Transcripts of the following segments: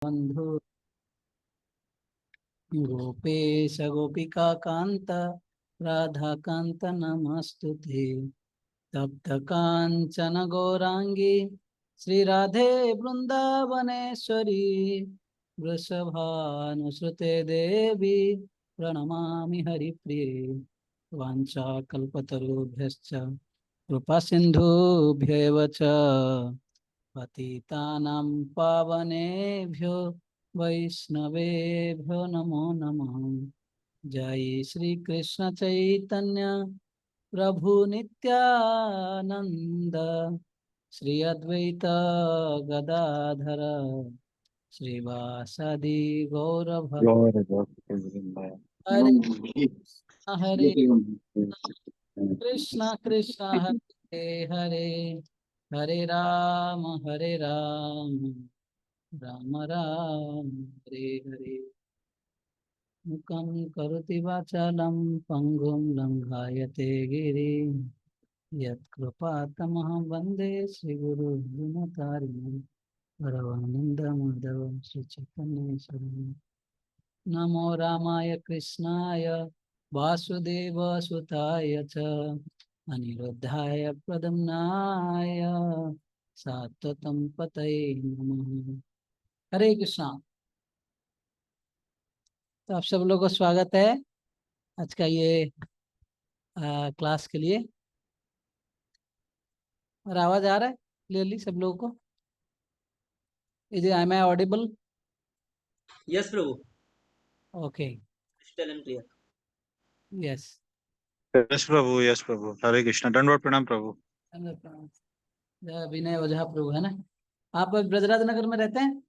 बंधु गोपेश गोपिका कांत राधा कांत नमस्तुते। तप्त कांचन गौरांगी श्री राधे वृंदावनेश्वरी वृषभानुसुते देवी प्रणमामि हरिप्रिये। वाञ्छाकल्पतरुभ्यश्च कृपा सिन्धुभ्यैव च पतितानां पावनेभ्यो वैष्णवेभ्यो नमो नमः। जय श्री कृष्ण चैतन्य प्रभु नित्यानंद श्री अद्वैत गदाधर श्रीवासदि गौर भक्त हरे हरे कृष्ण कृष्ण हरे हरे हरे राम राम राम हरे हरे। मुखं करोति वाचालं पंगुं लंघायते गिरिं यत्कृपातमहं वन्दे श्रीगुरुर्गुणतारिणं परमानन्दमाधवं श्रीचैतन्येश्वरं। नमो रामाय कृष्णाय वासुदेवसुताय च अनिरुद्धाय प्रद्युम्नाय सात्वतं पतये नमः। हरे कृष्णा। तो आप सब लोगों को स्वागत है आज का ये क्लास के लिए। और आवाज आ रहा है क्लियरली सब लोगों को? Is am I audible? Yes Prabhu, okay, crystal and clear. Yes. Yes Prabhu, yes Prabhu. Hare Krishna, दंडवत प्रणाम प्रभु। विनय ओझा प्रभु है ना? आप ब्रजराज नगर में रहते हैं?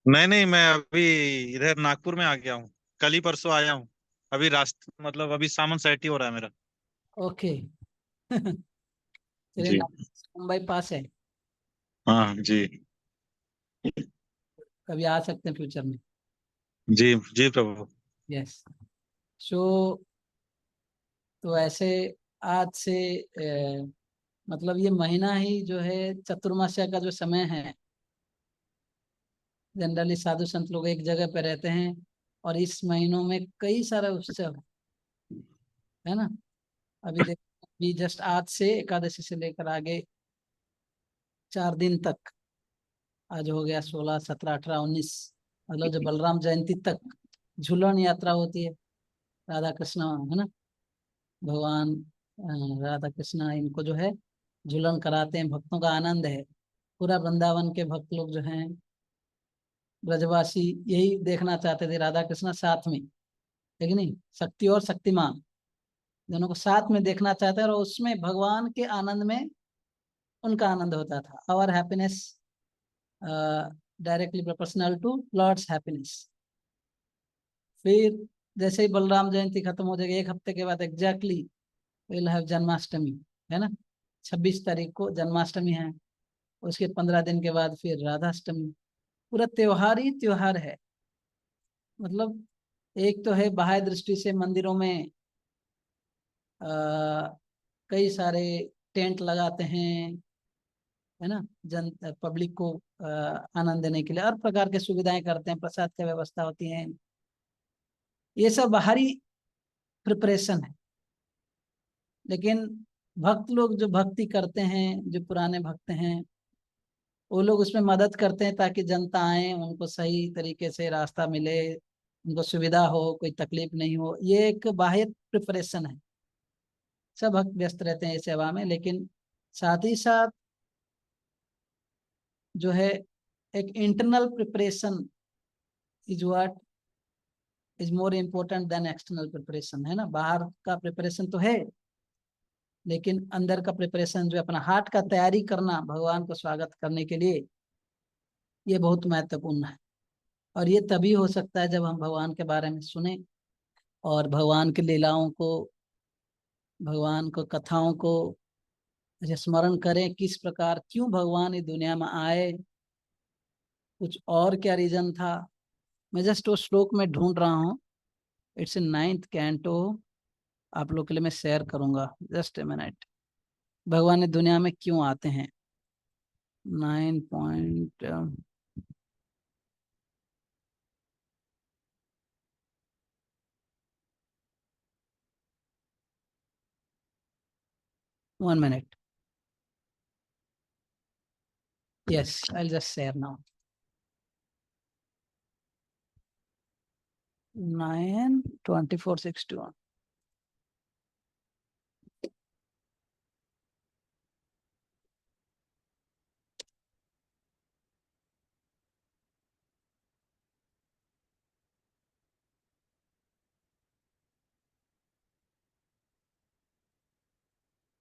नहीं, मैं अभी इधर नागपुर में आ गया हूँ। कल ही परसों आया हूँ। अभी रास्ते मतलब अभी सामान सेट ही हो रहा है मेरा। ओके। चलिए, जी मुंबई पास है, हाँ जी। कभी आ सकते हैं फ्यूचर में। जी जी प्रभु। यस। सो तो ऐसे आज से मतलब ये महीना ही जो है चतुर्मास्या का जो समय है, जनरली साधु संत लोग एक जगह पे रहते हैं और इस महीनों में कई सारे उत्सव है ना। अभी देख, अभी जस्ट आज से एकादशी से लेकर आगे 4 दिन तक, आज हो गया 16, 17, 18, 19, मतलब जो बलराम जयंती तक झूलन यात्रा होती है। राधा कृष्ण है ना, भगवान राधा कृष्ण इनको जो है झूलन कराते हैं, भक्तों का आनंद है। पूरा वृंदावन के भक्त लोग जो हैं, ब्रजवासी, यही देखना चाहते थे राधा कृष्ण साथ में, लेकिन नहीं, शक्ति और शक्तिमान दोनों को साथ में देखना चाहते हैं और उसमें भगवान के आनंद में उनका आनंद होता था। Our happiness directly proportional to lord's happiness. फिर जैसे ही बलराम जयंती खत्म हो जाएगी, एक हफ्ते के बाद एग्जैक्टली विल हैव जन्माष्टमी, है ना। 26 तारीख को जन्माष्टमी है, उसके 15 दिन के बाद फिर राधाष्टमी। पूरा त्योहार ही त्योहार है। मतलब एक तो है बाह्य दृष्टि से मंदिरों में कई सारे टेंट लगाते हैं, है ना, जन पब्लिक को आनंद देने के लिए हर प्रकार के सुविधाएं करते हैं, प्रसाद की व्यवस्था होती है। ये सब बाहरी प्रिपरेशन है, लेकिन भक्त लोग जो भक्ति करते हैं, जो पुराने भक्त हैं, वो लोग उसमें मदद करते हैं ताकि जनता आए, उनको सही तरीके से रास्ता मिले, उनको सुविधा हो, कोई तकलीफ नहीं हो। ये एक बाह्य प्रिपरेशन है। सब भक्त व्यस्त रहते हैं इस सेवा में, लेकिन साथ ही साथ जो है एक internal preparation is what is more important then external preparation, है ना। बाहर का प्रिपरेशन तो है, लेकिन अंदर का प्रिपरेशन जो अपना हार्ट का तैयारी करना भगवान को स्वागत करने के लिए, ये बहुत महत्वपूर्ण है। और ये तभी हो सकता है जब हम भगवान के बारे में सुने और भगवान की लीलाओं को, भगवान को कथाओं को स्मरण करें, किस प्रकार क्यों भगवान इस दुनिया में आए, कुछ और क्या रीजन था। मैं जस्ट वो श्लोक में ढूंढ रहा हूँ, इट्स इन 9th कैंटो, आप लोग के लिए मैं शेयर करूंगा, जस्ट ए मिनट। भगवान इस दुनिया में क्यों आते हैं, 9 point 1 minute. Yes, I'll just share now. 9:24:61.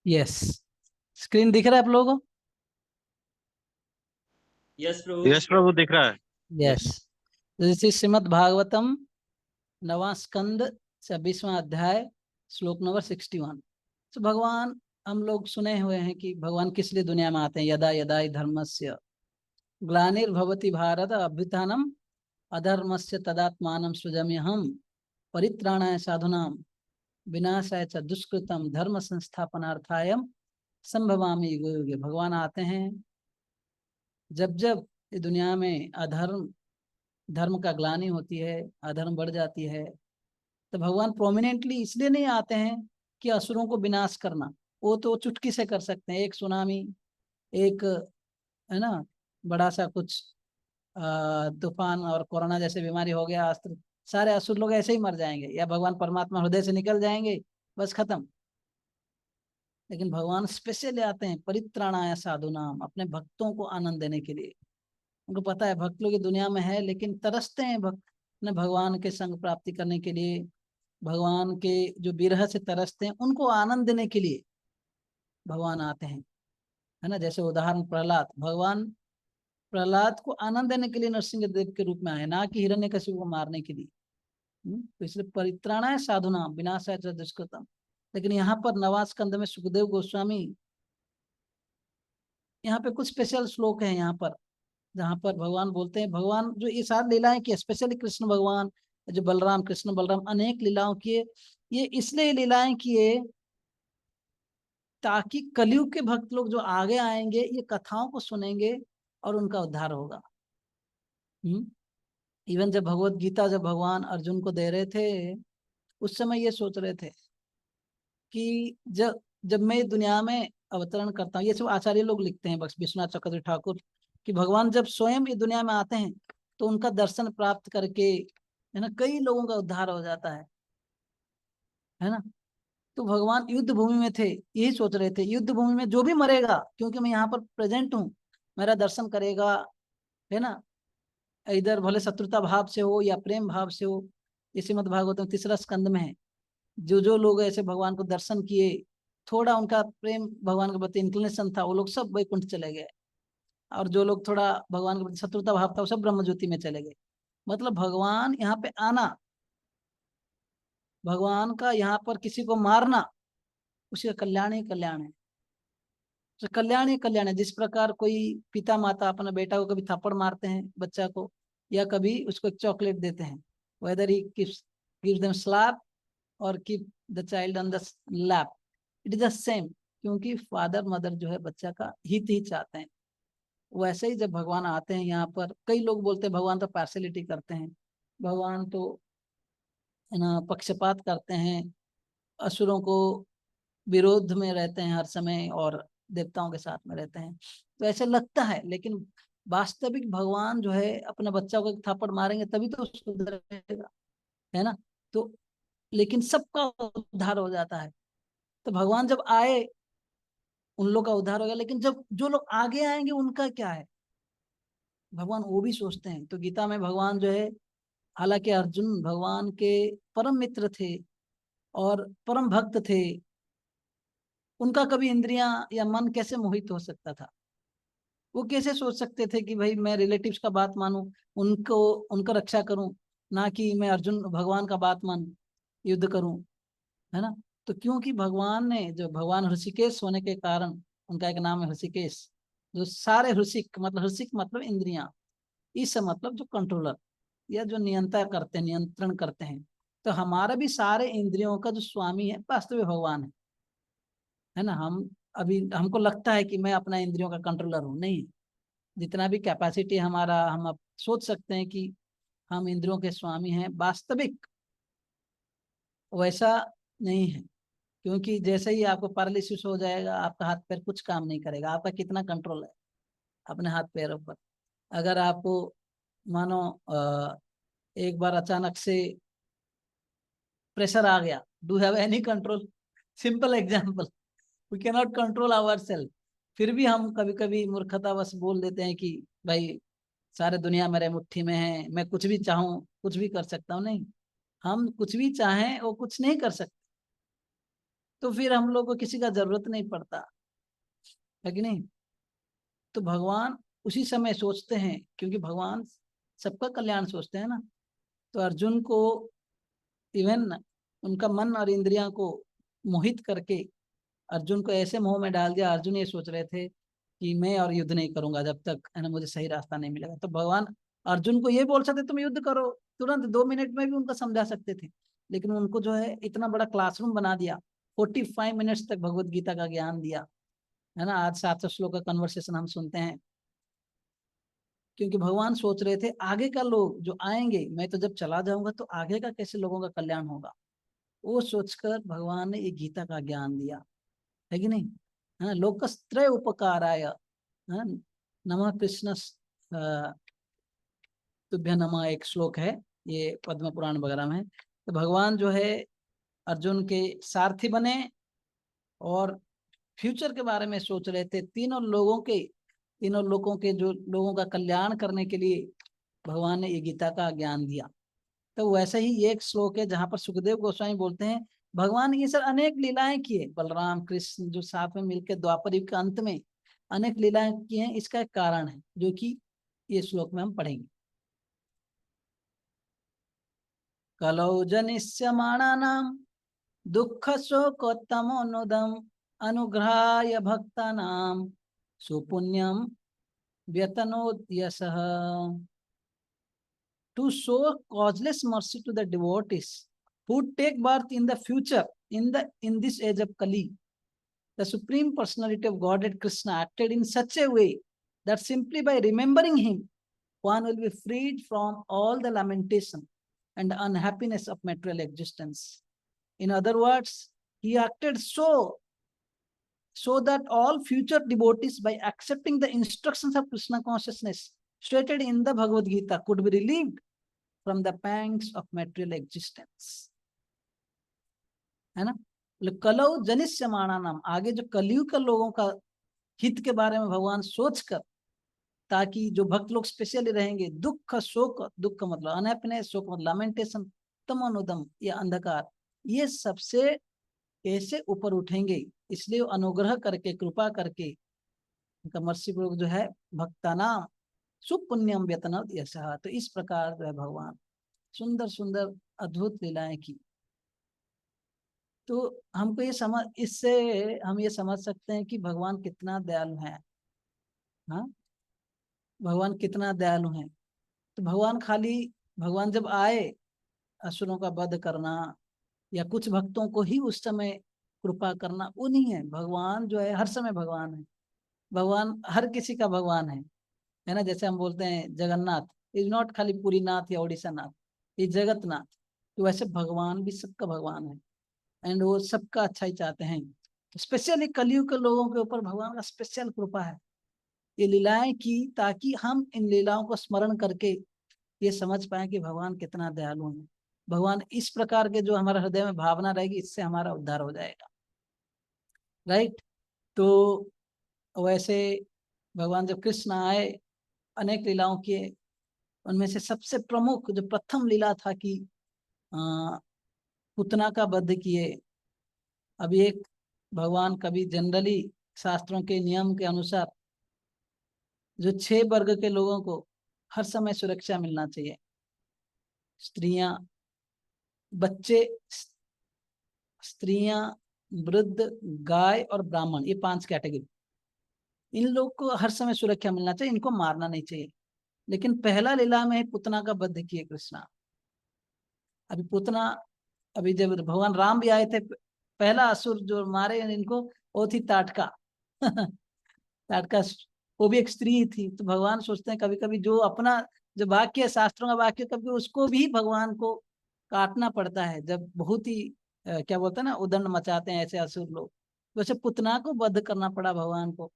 Yes, screen दिख रहा है आप लोगों को? यस प्रभु। यश प्रभु दिख रहा है। Yes, this is Shrimad Bhagavatam, 9वां स्कंद, 26वां अध्याय, श्लोक नंबर 61। तो भगवान, हम लोग सुने हुए हैं कि भगवान किस लिए दुनिया में आते हैं। यदा यदा हि धर्मस्य ग्लानिर्भवति भारत अभ्युत्थानम अधर्मस्य तदात्मानं सृजाम्यहम् परित्राणाय साधूनां विनाशाय च दुष्कृतम धर्म संस्थापनार्थाय संभवामि युगे युगे। भगवान आते हैं जब जब ये दुनिया में धर्म का ग्लानि होती है, अधर्म बढ़ जाती है, तो भगवान प्रोमिनेंटली इसलिए नहीं आते हैं कि असुरों को विनाश करना, वो तो चुटकी से कर सकते हैं। एक सुनामी, एक है ना बड़ा सा कुछ तूफान और कोरोना जैसे बीमारी हो गया, अस्त्र, सारे असुर लोग ऐसे ही मर जाएंगे, या भगवान परमात्मा हृदय से निकल जाएंगे, बस खत्म। लेकिन भगवान स्पेशली आते हैं परित्राणाय साधुनाम, अपने भक्तों को आनंद देने के लिए। उनको पता है भक्त लोग दुनिया में है, लेकिन तरसते हैं भक्त ने भगवान के संग प्राप्ति करने के लिए, भगवान के जो विरह से तरसते हैं उनको आनंद देने के लिए भगवान आते हैं, है ना। जैसे उदाहरण प्रहलाद, भगवान प्रहलाद को आनंद देने के लिए नरसिंह देव के रूप में आए, ना कि हिरण्यकशिपु को मारने के लिए। तो इसलिए परित्राणाय साधुनाम विनाशाय च दुष्कृतम। लेकिन यहाँ पर 9वां स्कंद में सुखदेव गोस्वामी, यहाँ पे कुछ स्पेशल श्लोक है यहाँ पर, जहाँ पर भगवान बोलते हैं, भगवान जो ये सारी लीलाएं की, स्पेशली कृष्ण भगवान, जो बलराम, कृष्ण बलराम अनेक लीलाओं किए, ये इसलिए लीलाएं किए ताकि कलयुग के भक्त लोग जो आगे आएंगे ये कथाओं को सुनेंगे और उनका उद्धार होगा। इवन जब भगवत गीता जब भगवान अर्जुन को दे रहे थे, उस समय ये सोच रहे थे कि जब जब मैं दुनिया में अवतरण करता हूँ, ये सब आचार्य लोग लिखते हैं, बस विश्वनाथ चक्रवर्ती ठाकुर, कि भगवान जब स्वयं ये दुनिया में आते हैं तो उनका दर्शन प्राप्त करके, है ना, कई लोगों का उद्धार हो जाता है ना। तो भगवान युद्ध भूमि में थे, यही सोच रहे थे, युद्ध भूमि में जो भी मरेगा, क्योंकि मैं यहाँ पर प्रेजेंट हूँ, मेरा दर्शन करेगा, है ना, इधर भले शत्रुता भाव से हो या प्रेम भाव से हो। ये श्रीमद् भागवतम 3रा स्कंद में है, जो जो लोग ऐसे भगवान को दर्शन किए, थोड़ा उनका प्रेम भगवान के प्रति इंक्लिनेशन था, वो लोग सब वैकुंठ चले गए, और जो लोग थोड़ा भगवान के प्रति शत्रुता भाव था वो सब ब्रह्म ज्योति में चले गए। मतलब भगवान यहाँ पे आना, भगवान का यहाँ पर किसी को मारना, उसका कल्याण ही कल्याण है। तो कल्याण ही कल्याण है। जिस प्रकार कोई पिता माता अपने बेटा को कभी थप्पड़ मारते हैं बच्चा को, या कभी उसको एक चॉकलेट देते हैं, वेदर ही gives them slap और keep the child on the lap, it is the same, क्योंकि फादर मदर जो है बच्चा का हित ही चाहते हैं। वैसे ही जब भगवान आते हैं यहाँ पर, कई लोग बोलते हैं भगवान तो पार्शलिटी करते हैं, भगवान तो है ना पक्षपात करते हैं, असुरों को विरोध में रहते हैं हर समय और देवताओं के साथ में रहते हैं, तो ऐसे लगता है। लेकिन वास्तविक भगवान जो है अपने बच्चा को एक थप्पड़ मारेंगे तभी तो सुधरेगा, है ना। तो लेकिन सबका उद्धार हो जाता है। तो भगवान जब आए उन लोग का उद्धार हो गया, लेकिन जब जो लोग आगे आएंगे उनका क्या है, भगवान वो भी सोचते हैं। तो गीता में भगवान जो है, हालांकि अर्जुन भगवान के परम मित्र थे और परम भक्त थे, उनका कभी इंद्रियां या मन कैसे मोहित हो सकता था। वो कैसे सोच सकते थे कि भाई मैं रिलेटिव्स का बात मानूं, उनको उनका रक्षा करूं, ना कि मैं अर्जुन भगवान का बात मानूं, युद्ध करूं, है ना। तो क्योंकि भगवान ने, जो भगवान ऋषिकेश होने के कारण, उनका एक नाम है ऋषिकेश, जो सारे ऋषिक मतलब इंद्रियां, इस मतलब जो कंट्रोलर या जो नियंत्रण करते हैं, नियंत्रण करते हैं। तो हमारा भी सारे इंद्रियों का जो स्वामी है वास्तविक भगवान है ना। हम अभी हमको लगता है कि मैं अपना इंद्रियों का कंट्रोलर हूँ, नहीं। जितना भी कैपेसिटी हमारा, हम अब सोच सकते हैं कि हम इंद्रियों के स्वामी हैं, वास्तविक वैसा नहीं है। क्योंकि जैसे ही आपको पैरालिसिस हो जाएगा, आपका हाथ पैर कुछ काम नहीं करेगा। आपका कितना कंट्रोल है अपने हाथ पैरों पर? अगर आपको मानो एक बार अचानक से प्रेशर आ गया, do have any control? Simple example, we can not control our self. फिर भी हम कभी कभी मूर्खतावश बोल देते हैं कि भाई सारे दुनिया मेरे मुट्ठी में है, मैं कुछ भी चाहूं कुछ भी कर सकता हूं। नहीं, हम कुछ भी चाहें वो कुछ नहीं कर सकते, तो फिर हम लोग को किसी का जरूरत नहीं पड़ता, है कि नहीं? तो भगवान उसी समय सोचते हैं, क्योंकि भगवान सबका कल्याण सोचते हैं ना। तो अर्जुन को इवन उनका मन और इंद्रियां को मोहित करके अर्जुन को ऐसे मोह में डाल दिया। अर्जुन ये सोच रहे थे कि मैं और युद्ध नहीं करूंगा जब तक है ना मुझे सही रास्ता नहीं मिलेगा। तो भगवान अर्जुन को ये बोल सकते तुम युद्ध करो, तुरंत 2 मिनट में भी उनको समझा सकते थे, लेकिन उनको जो है इतना बड़ा क्लासरूम बना दिया, 45 मिनट्स तक भगवत गीता का ज्ञान दिया, है ना। आज 700 श्लोक का कन्वर्सेशन हम सुनते हैं, क्योंकि भगवान सोच रहे थे आगे का लोग जो आएंगे, मैं तो जब चला जाऊंगा तो आगे का कैसे लोगों का कल्याण होगा, वो सोचकर भगवान ने ये गीता का ज्ञान दिया, है कि नहीं? हाँ, लोकत्रय उपकाराय, हाँ, नमः कृष्ण तुभ्य नमः, एक श्लोक है, ये पद्म पुराण वगैरह में है। तो भगवान जो है अर्जुन के सारथी बने और फ्यूचर के बारे में सोच रहे थे। तीनों लोगों के जो लोगों का कल्याण करने के लिए भगवान ने ये गीता का ज्ञान दिया। तो वैसे ही ये एक श्लोक है जहां पर सुखदेव गोस्वामी बोलते हैं भगवान ये सर अनेक लीलाएं किए, बलराम कृष्ण जो साथ में मिलकर द्वापर युग के अंत में अनेक लीलाएं की हैं, इसका एक कारण है जो कि ये श्लोक में हम पढ़ेंगे। कलौ जनिष्यमाणानां दुःख शोकोत्तमोनुदम् अनुग्रहाय भक्तानां सुपुण्यं व्यतनोत् यशः। To show causeless mercy to the devotees who take birth in the future, in this age of Kali, the Supreme Personality of Godhead Krishna acted in such a way that simply by remembering him, one will be freed from all the lamentation and unhappiness of material existence. In other words, he acted so that all future devotees, by accepting the instructions of Krishna consciousness stated in the Bhagavad Gita, could be relieved from the pangs of material existence, है ना। कलौ जनिष्यमाणा नाम, आगे जो कलयुग का लोगों का हित के बारे में भगवान सोचकर, ताकि जो भक्त लोग स्पेशली रहेंगे, दुख शोक, दुख मतलब अनहैप्पीनेस, शोक मतलब लैमेंटेशन, तमोनुदम ये अंधकार, ये सबसे कैसे ऊपर उठेंगे, इसलिए अनुग्रह करके कृपा करके उनका मर्सीपूर्वक जो है भक्तानाम सुपुण्यम व्यतन यशः। तो इस प्रकार जो है भगवान सुंदर सुंदर अद्भुत लीलाएं की। तो हमको इससे हम ये समझ सकते हैं कि भगवान कितना दयालु है। हाँ, भगवान कितना दयालु है। तो भगवान जब आए असुरों का वध करना या कुछ भक्तों को ही उस समय कृपा करना, वो नहीं है। भगवान जो है हर समय भगवान है। भगवान हर किसी का भगवान है ना। जैसे हम बोलते हैं जगन्नाथ इज नॉट खाली पुरी नाथ या उड़ीसा नाथ, ये जगत नाथ। तो वैसे भगवान भी सबका भगवान है, एंड वो सबका अच्छा ही चाहते हैं। स्पेशली कलयुग के लोगों के ऊपर भगवान का स्पेशल कृपा है, ये लीलाएं की ताकि हम इन लीलाओं को स्मरण करके ये समझ पाए कि भगवान कितना दयालु है। भगवान इस प्रकार के जो हमारे हृदय में भावना रहेगी, इससे हमारा उद्धार हो जाएगा, राइट। तो वैसे भगवान जब कृष्ण आए अनेक लीलाओं किए, उनमें से सबसे प्रमुख जो प्रथम लीला था कि पुतना का वध किए। अभी एक भगवान कभी जनरली शास्त्रों के नियम के अनुसार जो 6 वर्ग के लोगों को हर समय सुरक्षा मिलना चाहिए, स्त्रियां, बच्चे, स्त्रियां, वृद्ध, गाय और ब्राह्मण, ये 5 कैटेगरी, इन लोग को हर समय सुरक्षा मिलना चाहिए, इनको मारना नहीं चाहिए। लेकिन पहला लीला में पुतना का वध किए कृष्णा। अभी जब भगवान राम भी आए थे, पहला असुर जो मारे इनको वो थी ताटका ताटका, वो भी एक स्त्री थी। तो भगवान सोचते हैं कभी कभी जो अपना जो वाक्य शास्त्रों का वाक्य, कभी उसको भी भगवान को काटना पड़ता है जब बहुत ही क्या बोलते हैं ना, उदंड मचाते हैं ऐसे असुर लोग। वैसे पुतना को वध करना पड़ा भगवान को।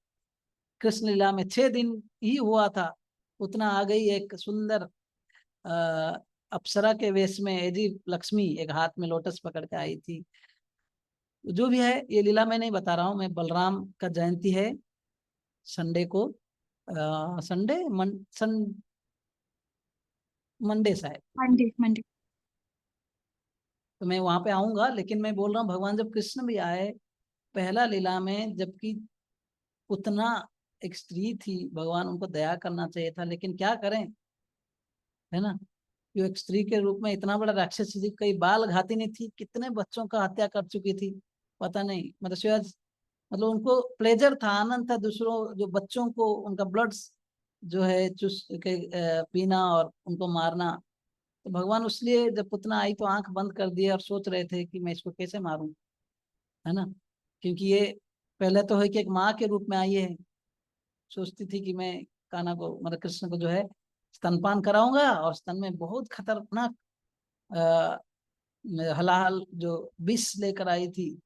कृष्ण लीला में 6 दिन ही हुआ था, पुतना आ गई एक सुंदर अप्सरा के वेश में, एजी लक्ष्मी, एक हाथ में लोटस पकड़ के आई थी। जो भी है, ये लीला मैं नहीं बता रहा हूँ मैं। बलराम का जयंती है संडे को, संडे मंडे शायद, मंडे मंडे। तो मैं वहां पे आऊंगा। लेकिन मैं बोल रहा हूँ भगवान जब कृष्ण भी आए पहला लीला में, जबकि उतना एक स्त्री थी, भगवान उनको दया करना चाहिए था, लेकिन क्या करें, है ना। जो एक स्त्री के रूप में इतना बड़ा राक्षस थी, कई बाल घातिनी थी, कितने बच्चों का हत्या कर चुकी थी, पता नहीं। मतलब शायद, मतलब उनको प्लेजर था, आनंद था दूसरों जो बच्चों को उनका ब्लड जो है चूस के पीना और उनको मारना। तो भगवान इसलिए जब पुतना आई तो आंख बंद कर दिए और सोच रहे थे कि मैं इसको कैसे मारूं, है ना। क्योंकि ये पहले तो है कि एक माँ के रूप में आई है, सोचती थी कि मैं कान्हा को, मतलब कृष्ण को जो है स्तनपान कराऊंगा, और स्तन में बहुत खतरनाक हलाहल जो विष लेकर आई थी,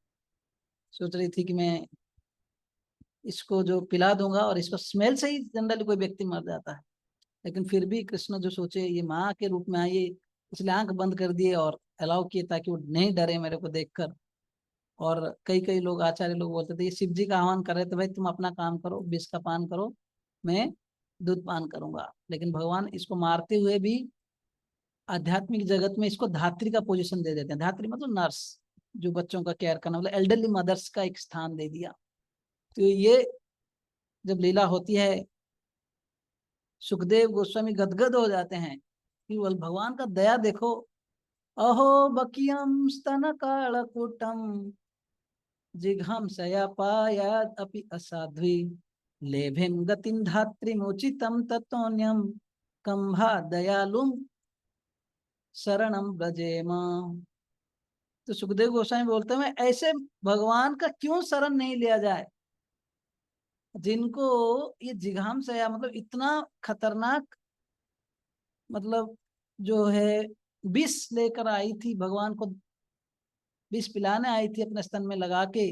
सोच रही थी कि मैं इसको जो पिला दूंगा, और इसको स्मेल से ही जनरली कोई व्यक्ति मर जाता है। लेकिन फिर भी कृष्ण जो सोचे ये माँ के रूप में आई, इसलिए आंख बंद कर दिए और अलाउ किए ताकि वो नहीं डरे मेरे को देखकर। और कई कई लोग, आचार्य लोग बोलते थे ये शिव जी का आह्वान कर रहे थे, भाई तुम अपना काम करो, विष का पान करो, मैं दूध पान करूंगा। लेकिन भगवान इसको मारते हुए भी आध्यात्मिक जगत में इसको धात्री का पोजीशन दे देते हैं। धात्री मतलब नर्स, जो बच्चों का केयर करना, मतलब एल्डरली मदर्स का एक स्थान दे दिया। तो ये जब लीला होती है, सुखदेव गोस्वामी गदगद हो जाते हैं कि बोल भगवान का दया देखो। अहो बकियम स्तन कालकूटम जिघांसया पायाद अपि असाध्वी लेभिम गतिम धात्रिमुचितम ततोन्यम कंभा दयालुम शरणम ब्रजेम। तो सुखदेव गोस्वामी बोलते हैं ऐसे भगवान का क्यों शरण नहीं लिया जाए, जिनको ये जिघाम से, या मतलब इतना खतरनाक, मतलब जो है विष लेकर आई थी, भगवान को विष पिलाने आई थी अपने स्तन में लगा के।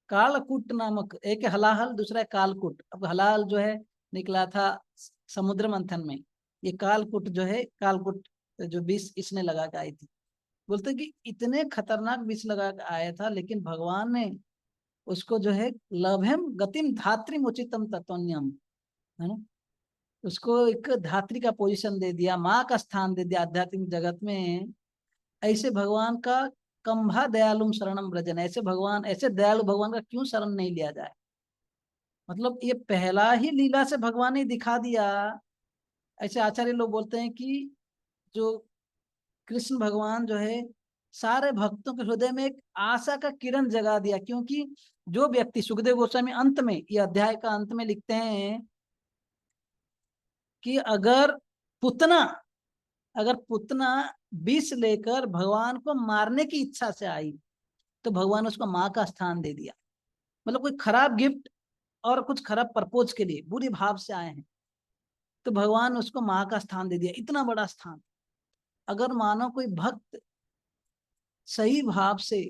कालकूट नामक, एक हलाहल दूसरा है कालकूट। अब हलाहल जो है निकला था समुद्र मंथन में, ये कालकूट जो है, कालकूट जो विष इसने लगा के आई थी। बोलते कि इतने खतरनाक विष लगा के आया था, लेकिन भगवान ने उसको जो है लभ्यम गतिम धात्रिम उचितम तत्वन्यम, है ना, उसको एक धात्री का पोजीशन दे दिया, माँ का स्थान दे दिया आध्यात्मिक जगत में। ऐसे भगवान का कंभा दयालुम शरणम ब्रजन, ऐसे भगवान, ऐसे दयालु भगवान का क्यों शरण नहीं लिया जाए। मतलब ये पहला ही लीला से भगवान ने दिखा दिया। ऐसे आचार्य लोग बोलते हैं कि जो कृष्ण भगवान जो है सारे भक्तों के हृदय में एक आशा का किरण जगा दिया। क्योंकि जो व्यक्ति, सुखदेव गोस्वामी अंत में, ये अध्याय का अंत में लिखते हैं कि अगर पुतना विष लेकर भगवान को मारने की इच्छा से आई, तो भगवान उसको माँ का स्थान दे दिया। मतलब कोई खराब गिफ्ट और कुछ खराब प्रपोज के लिए बुरी भाव से आए हैं, तो भगवान उसको माँ का स्थान दे दिया, इतना बड़ा स्थान। अगर मानो कोई भक्त सही भाव से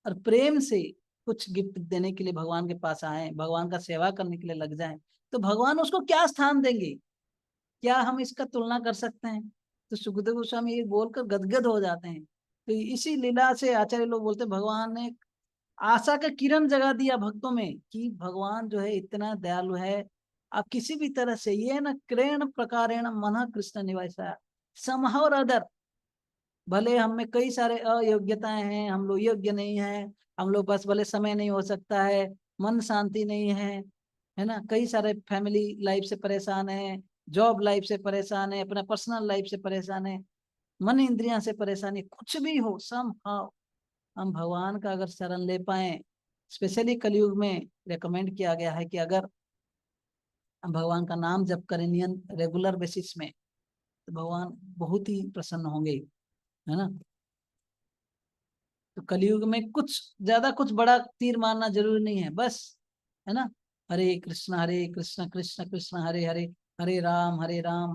और प्रेम से कुछ गिफ्ट देने के लिए भगवान के पास आए, भगवान का सेवा करने के लिए लग जाए, तो भगवान उसको क्या स्थान देंगे, क्या हम इसका तुलना कर सकते हैं। तो सुखदेव गोस्वामी ये बोलकर गदगद हो जाते हैं। तो इसी लीला से आचार्य लोग बोलते हैं भगवान ने आशा का किरण जगा दिया भक्तों में कि भगवान जो है इतना दयालु है। आप किसी भी तरह से, ये न क्रेण प्रकारेण मन कृष्ण निवासा समहाउ और अदर, भले हम में कई सारे अयोग्यताएं हैं, हम लोग योग्य नहीं है, हम लोग पास भले समय नहीं हो सकता है, मन शांति नहीं है ना, कई सारे फैमिली लाइफ से परेशान है, जॉब लाइफ से परेशान है, अपना पर्सनल लाइफ से परेशान है, मन इंद्रियां से परेशानी, कुछ भी हो, सम हम भगवान का अगर शरण ले पाए। स्पेशली कलयुग में रेकमेंड किया गया है कि अगर हम भगवान का नाम जप करें नियम रेगुलर बेसिस में, तो भगवान बहुत ही प्रसन्न होंगे, है ना। तो कलयुग में कुछ ज्यादा कुछ बड़ा तीर मारना जरूरी नहीं है, बस, है ना, हरे कृष्ण कृष्ण कृष्ण हरे हरे, हरे राम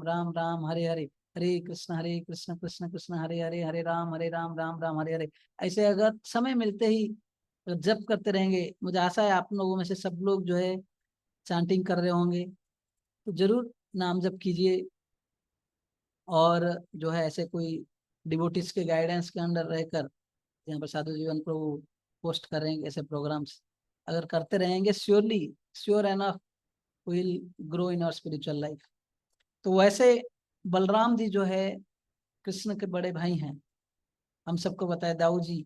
राम राम हरे हरे, हरे कृष्ण कृष्ण कृष्ण हरे हरे, हरे राम राम राम हरे हरे। ऐसे अगर समय मिलते ही जप करते रहेंगे, मुझे आशा है आप लोगों में से सब लोग जो है चांटिंग कर रहे होंगे, तो जरूर नाम जप कीजिए। और जो है ऐसे कोई डिवोटिस के गाइडेंस के अंडर रहकर, यहाँ पर साधु जीवन प्रभु पोस्ट कर रहे हैं ऐसे प्रोग्राम्स, अगर करते रहेंगे surely, sure enough will grow in our spiritual life. तो वैसे बलराम जी जो है कृष्ण के बड़े भाई हैं, हम सबको बताया दाऊ जी,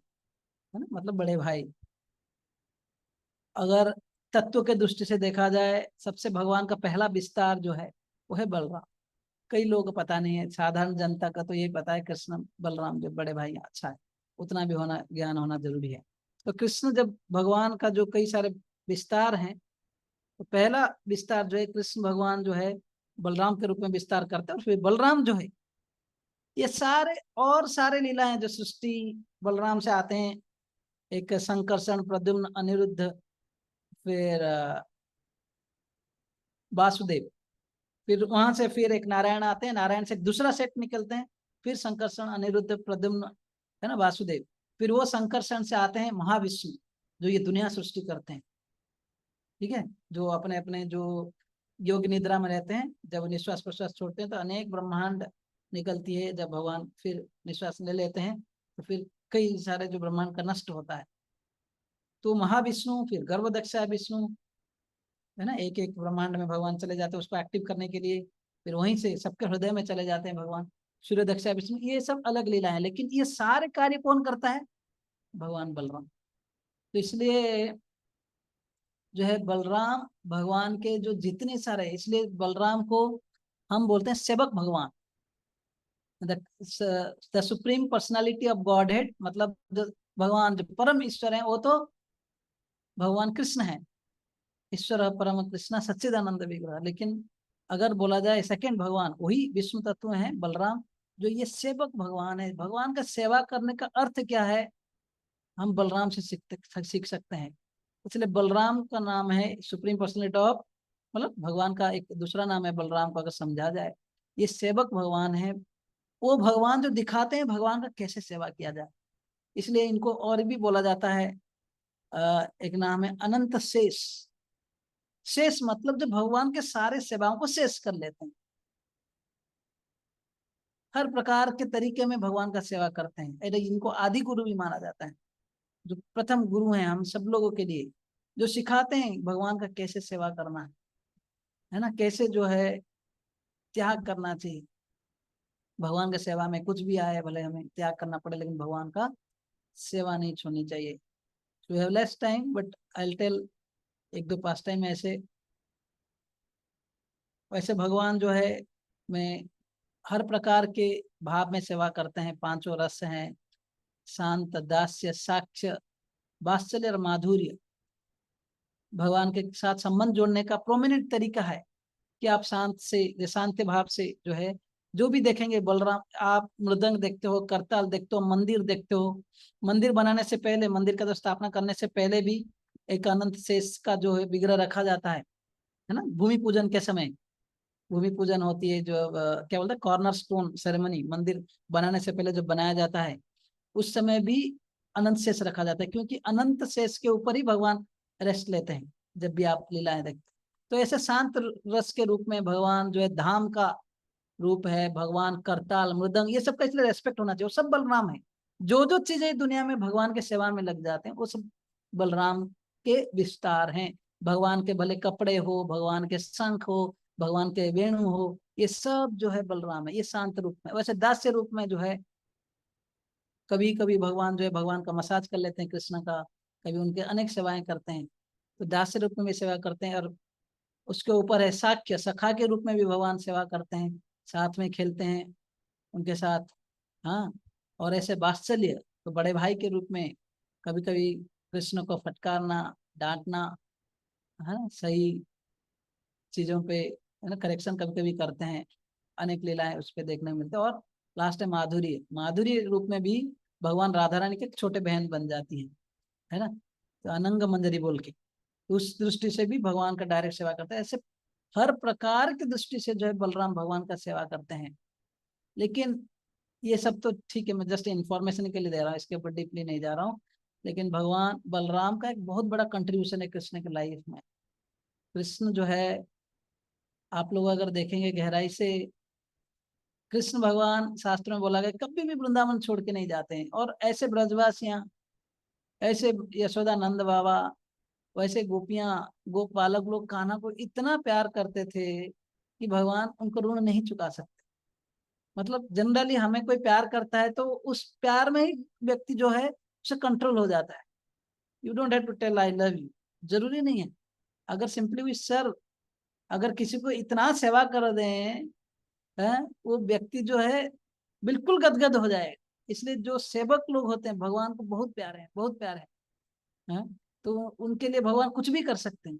है ना, मतलब बड़े भाई। अगर तत्व के दृष्टि से देखा जाए, सबसे भगवान का पहला विस्तार जो है वो है बलराम। कई लोगों को पता नहीं है, साधारण जनता का तो यही पता है कृष्ण बलराम जो बड़े भाई हैं, अच्छा है, उतना भी होना, ज्ञान होना जरूरी है। तो कृष्ण जब भगवान का जो कई सारे विस्तार हैं, तो पहला विस्तार जो है कृष्ण भगवान जो है बलराम के रूप में विस्तार करते हैं, और फिर बलराम जो है ये सारे और सारे लीला हैं जो सृष्टि बलराम से आते हैं। एक संकर्षण, प्रद्युम्न, अनिरुद्ध, फिर वासुदेव, फिर वहां से फिर एक नारायण आते हैं, नारायण से एक दूसरा सेट निकलते हैं, फिर संकर्षण, अनिरुद्ध, प्रद्युम्न, है ना, वासुदेव। फिर वो संकर्षण से आते हैं महाविष्णु, जो ये दुनिया सृष्टि करते हैं, ठीक है, जो अपने अपने जो योग निद्रा में रहते हैं, जब निश्वास प्रश्वास छोड़ते हैं तो अनेक ब्रह्मांड निकलती है, जब भगवान फिर निश्वास ले लेते हैं तो फिर कई सारे जो ब्रह्मांड का नष्ट होता है। तो महाविष्णु, फिर गर्भदक्षा विष्णु, है ना, एक एक ब्रह्मांड में भगवान चले जाते हैं उसको एक्टिव करने के लिए, फिर वहीं से सबके हृदय में चले जाते हैं भगवान। सूर्य दक्षा विष्णु, ये सब अलग लीला है, लेकिन ये सारे कार्य कौन करता है? भगवान बलराम। तो इसलिए जो है बलराम भगवान के जो जितने सारे, इसलिए बलराम को हम बोलते हैं सेवक भगवान, the supreme personality of God head, मतलब जो भगवान जो परम ईश्वर है वो तो भगवान कृष्ण है, ईश्वर परम कृष्ण सच्चिदानंद विग्रह। लेकिन अगर बोला जाए सेकंड भगवान वही विष्णु तत्व है बलराम, जो ये सेवक भगवान है। भगवान का सेवा करने का अर्थ क्या है, हम बलराम से सीख सकते हैं। इसलिए बलराम का नाम है सुप्रीम पर्सनैलिटी ऑफ, मतलब भगवान का एक दूसरा नाम है बलराम को अगर समझा जाए, ये सेवक भगवान है। वो भगवान जो दिखाते हैं भगवान का कैसे सेवा किया जाए, इसलिए इनको और भी बोला जाता है। एक नाम है अनंत शेष। शेष मतलब जो भगवान के सारे सेवाओं को शेष कर लेते हैं, हर प्रकार के तरीके में भगवान का सेवा करते हैं। अरे इनको आदि गुरु भी माना जाता है, जो प्रथम गुरु हैं हम सब लोगों के लिए, जो सिखाते हैं भगवान का कैसे सेवा करना है ना, कैसे जो है त्याग करना चाहिए। भगवान के सेवा में कुछ भी आए, भले हमें त्याग करना पड़े, लेकिन भगवान का सेवा नहीं छोड़नी चाहिए। We have less time but I will tell एक दो पास टाइम ऐसे। वैसे भगवान जो है मैं हर प्रकार के भाव में सेवा करते हैं। पांचों रस हैं, शांत, दास्य, साक्ष्य, वात्सल्य और माधुर्य। भगवान के साथ संबंध जोड़ने का प्रोमिनेंट तरीका है कि आप शांत से, शांत भाव से जो है जो भी देखेंगे बलराम, आप मृदंग देखते हो, करताल देखते हो, मंदिर देखते हो। मंदिर बनाने से पहले, मंदिर का जो स्थापना करने से पहले भी एक अनंत शेष का जो है विग्रह रखा जाता है ना। भूमि पूजन के समय भूमि पूजन होती है, जो क्या बोलते हैं कॉर्नर स्टोन सेरेमनी, मंदिर बनाने से पहले जो बनाया जाता है, उस समय भी अनंत शेष रखा जाता है, क्योंकि अनंत शेष के ऊपर ही भगवान रेस्ट लेते हैं जब भी आप लीलाएं देखते हैं। तो ऐसे शांत रस के रूप में भगवान जो है धाम का रूप है, भगवान करताल, मृदंग, ये सब का इसलिए रेस्पेक्ट होना चाहिए, वो सब बलराम है। जो जो चीजें दुनिया में भगवान के सेवा में लग जाते हैं वो सब बलराम के विस्तार हैं। भगवान के भले कपड़े हो, भगवान के शंख हो, भगवान के वेणु हो, ये सब जो है बलराम है। ये शांत रूप में। वैसे दास्य रूप में जो है कभी कभी भगवान जो है भगवान का मसाज कर लेते हैं कृष्ण का, कभी उनके अनेक सेवाएं करते हैं, तो दास्य रूप में भी सेवा करते हैं। और उसके ऊपर है साक्ष्य, सखा के रूप में भी भगवान सेवा करते हैं, साथ में खेलते हैं उनके साथ। हाँ, और ऐसे वात्सल्य तो बड़े भाई के रूप में कभी कभी कृष्ण को फटकारना, डांटना, है ना, सही चीजों पे, है ना, करेक्शन कभी कभी करते हैं। अनेक लीलाएं उस पर देखने को मिलते हैं। और लास्ट है माधुरी। माधुरी रूप में भी भगवान राधा रानी के छोटे बहन बन जाती है ना, तो अनंग मंजरी बोल के, तो उस दृष्टि से भी भगवान का डायरेक्ट सेवा करते हैं। ऐसे हर प्रकार की दृष्टि से जो है बलराम भगवान का सेवा करते हैं। लेकिन ये सब तो ठीक है, मैं जस्ट इंफॉर्मेशन के लिए दे रहा हूँ, इसके ऊपर डीपली नहीं जा रहा हूँ। लेकिन भगवान बलराम का एक बहुत बड़ा कंट्रीब्यूशन है कृष्ण की लाइफ में। कृष्ण जो है, आप लोग अगर देखेंगे गहराई से, कृष्ण भगवान शास्त्र में बोला गया कभी भी वृंदावन छोड़ के नहीं जाते हैं। और ऐसे ब्रजवासियां, ऐसे यशोदा नंद बाबा, वैसे गोपियां, गोपालक लोग कान्हा को इतना प्यार करते थे कि भगवान उनको ऋण नहीं चुका सकते। मतलब जनरली हमें कोई प्यार करता है तो उस प्यार में ही व्यक्ति जो है उसे कंट्रोल हो जाता है। You don't have to tell I love you, जरूरी नहीं है। अगर सिंपली वी सर्व, अगर किसी को इतना सेवा कर दें, है, वो व्यक्ति जो है बिल्कुल गदगद हो जाएगा। इसलिए जो सेवक लोग होते हैं भगवान को बहुत प्यारे हैं, बहुत प्यारे हैं, है? तो उनके लिए भगवान कुछ भी कर सकते हैं।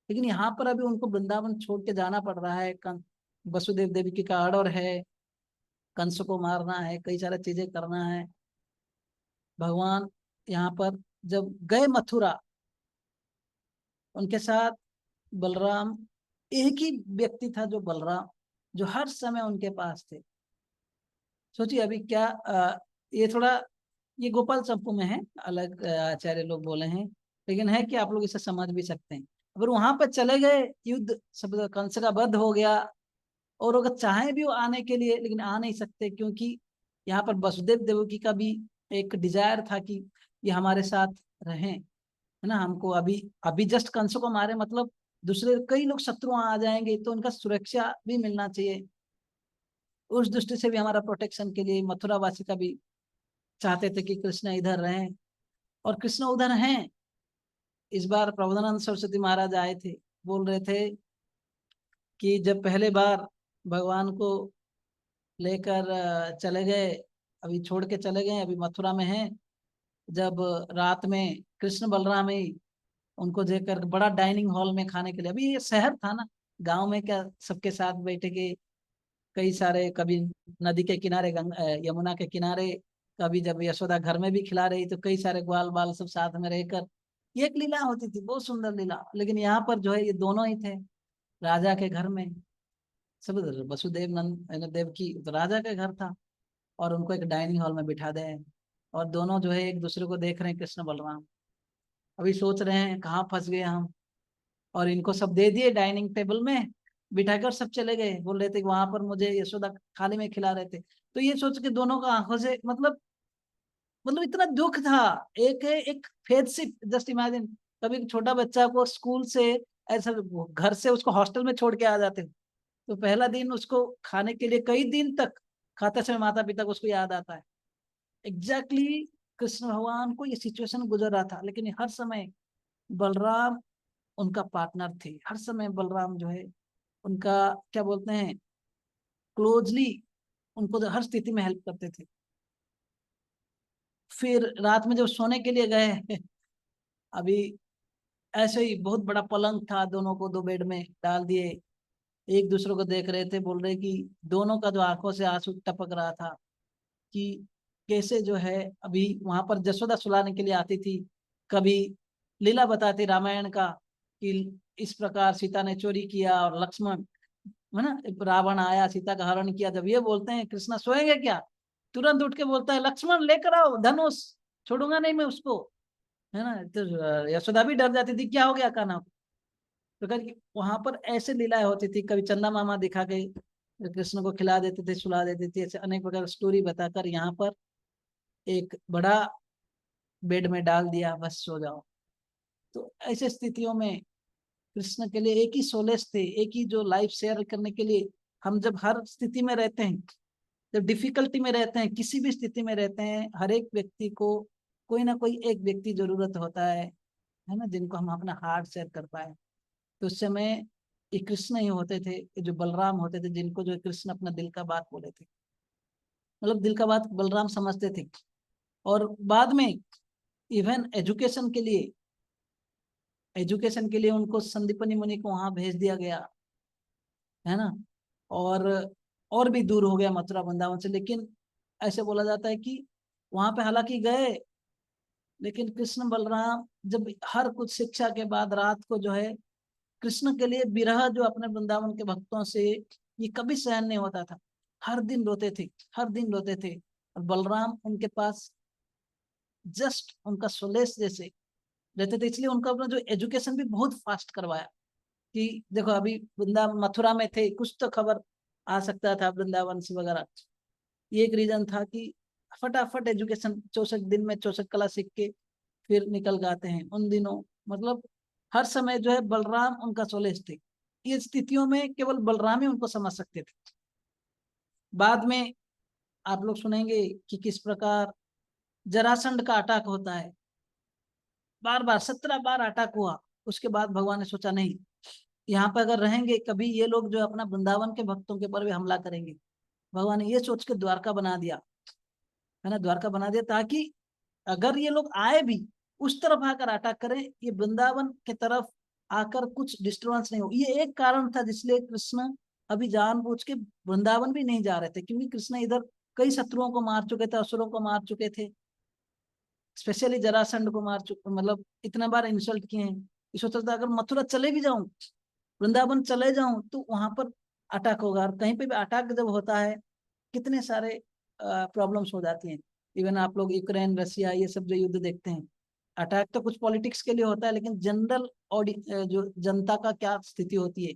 लेकिन यहाँ पर अभी उनको वृंदावन छोड़ के जाना पड़ रहा है। वसुदेव देवकी का ऑर्डर है, कंस को मारना है, कई सारी चीजें करना है। भगवान यहाँ पर जब गए मथुरा, उनके साथ बलराम, एक ही व्यक्ति था जो बलराम, जो हर समय उनके पास थे। सोचिए अभी क्या ये थोड़ा, ये गोपाल चंपू में है, अलग आचार्य लोग बोले हैं, लेकिन है कि आप लोग इसे समझ भी सकते हैं। अगर वहां पर चले गए, युद्ध सब, कंस का वध हो गया, और अगर चाहे भी वो आने के लिए, लेकिन आ नहीं सकते, क्योंकि यहाँ पर वसुदेव देवकी का भी एक डिजायर था कि ये हमारे साथ रहें, है ना। हमको अभी अभी जस्ट कंस को मारे, मतलब दूसरे कई लोग शत्रु आ जाएंगे तो उनका सुरक्षा भी मिलना चाहिए। उस दृष्टि से भी हमारा प्रोटेक्शन के लिए मथुरा वासी का भी चाहते थे कि कृष्ण इधर रहें, और कृष्ण उधर हैं। इस बार प्रबोधानंद सरस्वती महाराज आए थे, बोल रहे थे कि जब पहले बार भगवान को लेकर चले गए, अभी छोड़ के चले गए, अभी मथुरा में हैं, जब रात में कृष्ण बलराम ही उनको देकर बड़ा डाइनिंग हॉल में खाने के लिए, अभी ये शहर था ना, गांव में क्या सबके साथ बैठे के, कई सारे, कभी नदी के किनारे, यमुना के किनारे, कभी जब यशोदा घर में भी खिला रही तो कई सारे ग्वाल बाल सब साथ में रहकर, ये एक लीला होती थी, बहुत सुंदर लीला। लेकिन यहाँ पर जो है ये दोनों ही थे राजा के घर में, सब वसुदेव नंद देव की तो राजा का घर था, और उनको एक डाइनिंग हॉल में बिठा दे, और दोनों जो है एक दूसरे को देख रहे हैं, कृष्ण बलराम। अभी सोच रहे हैं कहाँ फंस गए हम, और इनको सब दे दिए डाइनिंग टेबल में बिठाकर, सब चले गए। बोल रहे थे कि वहां पर मुझे यशोदा थाली में खिला रहे थे। तो ये सोच के दोनों का आंखों से, मतलब इतना दुख था। एक है, एक फेथ से, जस्ट इमेजिन, कभी छोटा बच्चा को स्कूल से, ऐसा घर से उसको हॉस्टल में छोड़ के आ जाते, तो पहला दिन उसको खाने के लिए कई दिन तक खाते समय माता पिता को उसको याद आता है। एग्जैक्टली exactly, कृष्ण भगवान को ये सिचुएशन गुजर रहा था, लेकिन हर समय बलराम उनका पार्टनर थे। हर समय बलराम जो है उनका, क्या बोलते हैं, क्लोजली उनको हर स्थिति में हेल्प करते थे। फिर रात में जब सोने के लिए गए अभी ऐसे ही बहुत बड़ा पलंग था, दोनों को दो बेड में डाल दिए, एक दूसरे को देख रहे थे। बोल रहे कि दोनों का जो आंखों से आंसू टपक रहा था कि कैसे जो है, अभी वहां पर जसोदा सुलाने के लिए आती थी, कभी लीला बताती रामायण का कि इस प्रकार सीता ने चोरी किया, और लक्ष्मण, है ना, रावण आया सीता का हरण किया। जब ये बोलते हैं कृष्णा सोएंगे क्या, तुरंत उठ के बोलता है लक्ष्मण लेकर आओ धनुष, छोड़ूंगा नहीं मैं उसको, है ना। तो यशोदा भी डर जाती थी, क्या हो गया कान्हा को। तो कह वहां पर ऐसे लीलाएं होती थी, कभी चंदा मामा दिखा के कृष्ण को खिला देते थे, सुला देते थे, ऐसे अनेक प्रकार स्टोरी बताकर यहाँ पर एक बड़ा बेड में डाल दिया, बस सो जाओ। तो ऐसे स्थितियों में कृष्ण के लिए एक ही सोलेस थे, एक ही जो लाइफ शेयर करने के लिए। हम जब हर स्थिति में रहते हैं, जब डिफिकल्टी में रहते हैं, किसी भी स्थिति में रहते हैं, हर एक व्यक्ति को कोई ना कोई एक व्यक्ति जरूरत होता है ना, जिनको हम अपना हार्ट शेयर कर पाए। तो उस समय ये कृष्ण ही होते थे, ये जो बलराम होते थे, जिनको जो कृष्ण अपना दिल का बात बोले थे, मतलब दिल का बात बलराम समझते थे। और बाद में इवन एजुकेशन के लिए उनको संदीपनी मुनि को वहां भेज दिया गया, है ना। और और भी दूर हो गया मथुरा वृंदावन से, लेकिन ऐसे बोला जाता है कि वहां पे हालांकि गए, लेकिन कृष्ण बलराम जब हर कुछ शिक्षा के बाद रात को जो है, कृष्ण के लिए विरह जो अपने वृंदावन के भक्तों से ये कभी सहन नहीं होता था। हर दिन रोते थे, हर दिन रोते थे। और बलराम उनके पास जस्ट उनका सोलेस जैसे रहते थे, इसलिए उनका अपना जो एजुकेशन भी बहुत फास्ट करवाया। कि देखो अभी वृंदावन मथुरा में थे, कुछ तो खबर आ सकता था वृंदावन से वगैरह, ये एक रीजन था कि फटाफट एजुकेशन 64 दिन में 64 कला सीख के फिर निकल जाते हैं उन दिनों। मतलब हर समय जो है बलराम उनका सोलेस थे। ये स्थितियों में केवल बलराम ही उनको समझ सकते थे। बाद में आप लोग सुनेंगे कि किस प्रकार जरासंध का अटैक होता है, बार बार 17 बार अटैक हुआ। उसके बाद भगवान ने सोचा नहीं, यहाँ पर अगर रहेंगे कभी ये लोग जो अपना वृंदावन के भक्तों के ऊपर भी हमला करेंगे। भगवान ने ये सोच के द्वारका बना दिया, है ना, द्वारका बना दिया ताकि अगर ये लोग आए भी उस तरफ आकर अटैक करें, ये वृंदावन के तरफ आकर कुछ डिस्टर्बेंस नहीं हो। ये एक कारण था जिसलिए कृष्ण अभी जानबूझ के वृंदावन भी नहीं जा रहे थे, क्योंकि कृष्ण इधर कई शत्रुओं को मार चुके थे, असुरों को मार चुके थे, स्पेशली जरासंध को मार चुके, मतलब इतना बार इंसल्ट किए हैं। ये सोचता था अगर मथुरा चले भी जाऊं, वृंदावन चले जाऊं, तो वहां पर अटैक होगा। और कहीं पे भी अटैक जब होता है कितने सारे प्रॉब्लम्स हो जाती हैं। इवन आप लोग यूक्रेन रसिया ये सब जो युद्ध देखते हैं, अटैक तो कुछ पॉलिटिक्स के लिए होता है, लेकिन जनरल जो जनता का क्या स्थिति होती है,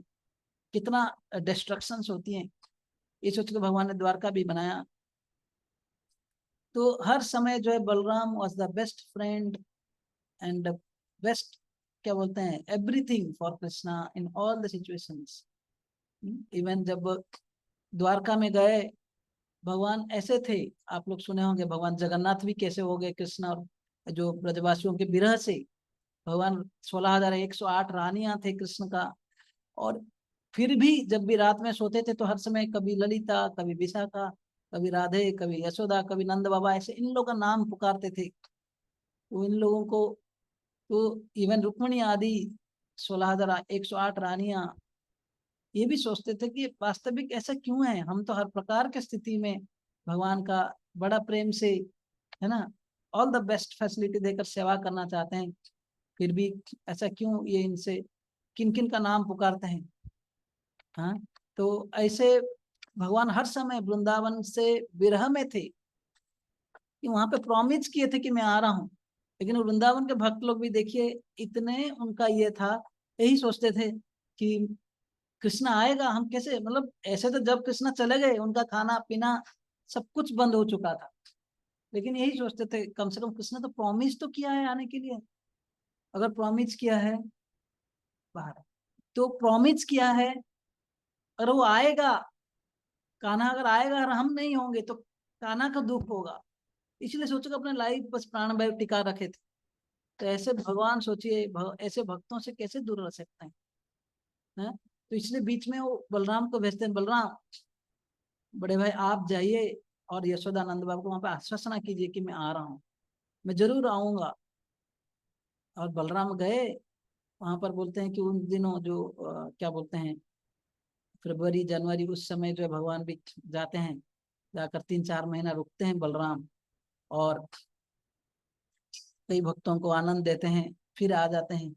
कितना डिस्ट्रक्शंस होती हैं। ये सोच के भगवान ने द्वारका भी बनाया। तो हर समय जो है Balram was the best friend and best, क्या बोलते हैं, everything for Krishna in all the situations. Even जब द्वारका में गए भगवान ऐसे थे, आप लोग सुने होंगे भगवान जगन्नाथ भी कैसे हो गए कृष्ण और जो ब्रजवासियों के विरह से। भगवान 16,108 रानियां थे कृष्ण का। और फिर भी जब भी रात में सोते थे तो हर समय कभी ललिता, कभी विशाखा, कभी राधे, कभी यशोदा, कभी नंद बाबा, ऐसे इन लोगों का नाम पुकारते थे। तो इन लोगों को तो इवन रुक्मिणी आदि 16,108 रानियां ये भी सोचते थे कि वास्तविक ऐसा क्यों है, हम तो हर प्रकार की स्थिति में भगवान का बड़ा प्रेम से, है ना, ऑल द बेस्ट फैसिलिटी देकर सेवा करना चाहते हैं, फिर भी ऐसा क्यों ये इनसे किन किन का नाम पुकारते हैं। हाँ, तो ऐसे भगवान हर समय वृंदावन से विरह में थे, कि वहां पे प्रॉमिस किए थे कि मैं आ रहा हूँ। लेकिन वृंदावन के भक्त लोग भी देखिए इतने उनका ये था, यही सोचते थे कि कृष्ण आएगा, हम कैसे, मतलब ऐसे तो जब कृष्ण चले गए उनका खाना पीना सब कुछ बंद हो चुका था, लेकिन यही सोचते थे कम से कम कृष्ण तो प्रॉमिस तो किया है आने के लिए। अगर प्रॉमिस किया है बाहर, तो प्रॉमिस किया है, अगर वो आएगा, कान्हा अगर आएगा और हम नहीं होंगे तो कान्हा का दुख होगा। इसलिए सोचो कि अपने लाइफ बस प्राण भय टिका रखे थे। तो ऐसे भगवान सोचिए ऐसे भक्तों से कैसे दूर रह सकते हैं। तो इसलिए बीच में वो बलराम को भेजते हैं, बलराम बड़े भाई आप जाइए और यशोदानंद बाबू को वहां पे आश्वासना कीजिए कि मैं आ रहा हूँ, मैं जरूर आऊंगा। और बलराम गए वहां पर। बोलते हैं कि उन दिनों जो क्या बोलते हैं, फरवरी जनवरी उस समय जो है भगवान भी जाते हैं, जाकर 3-4 महीना रुकते हैं बलराम, और कई भक्तों को आनंद देते हैं, फिर आ जाते हैं,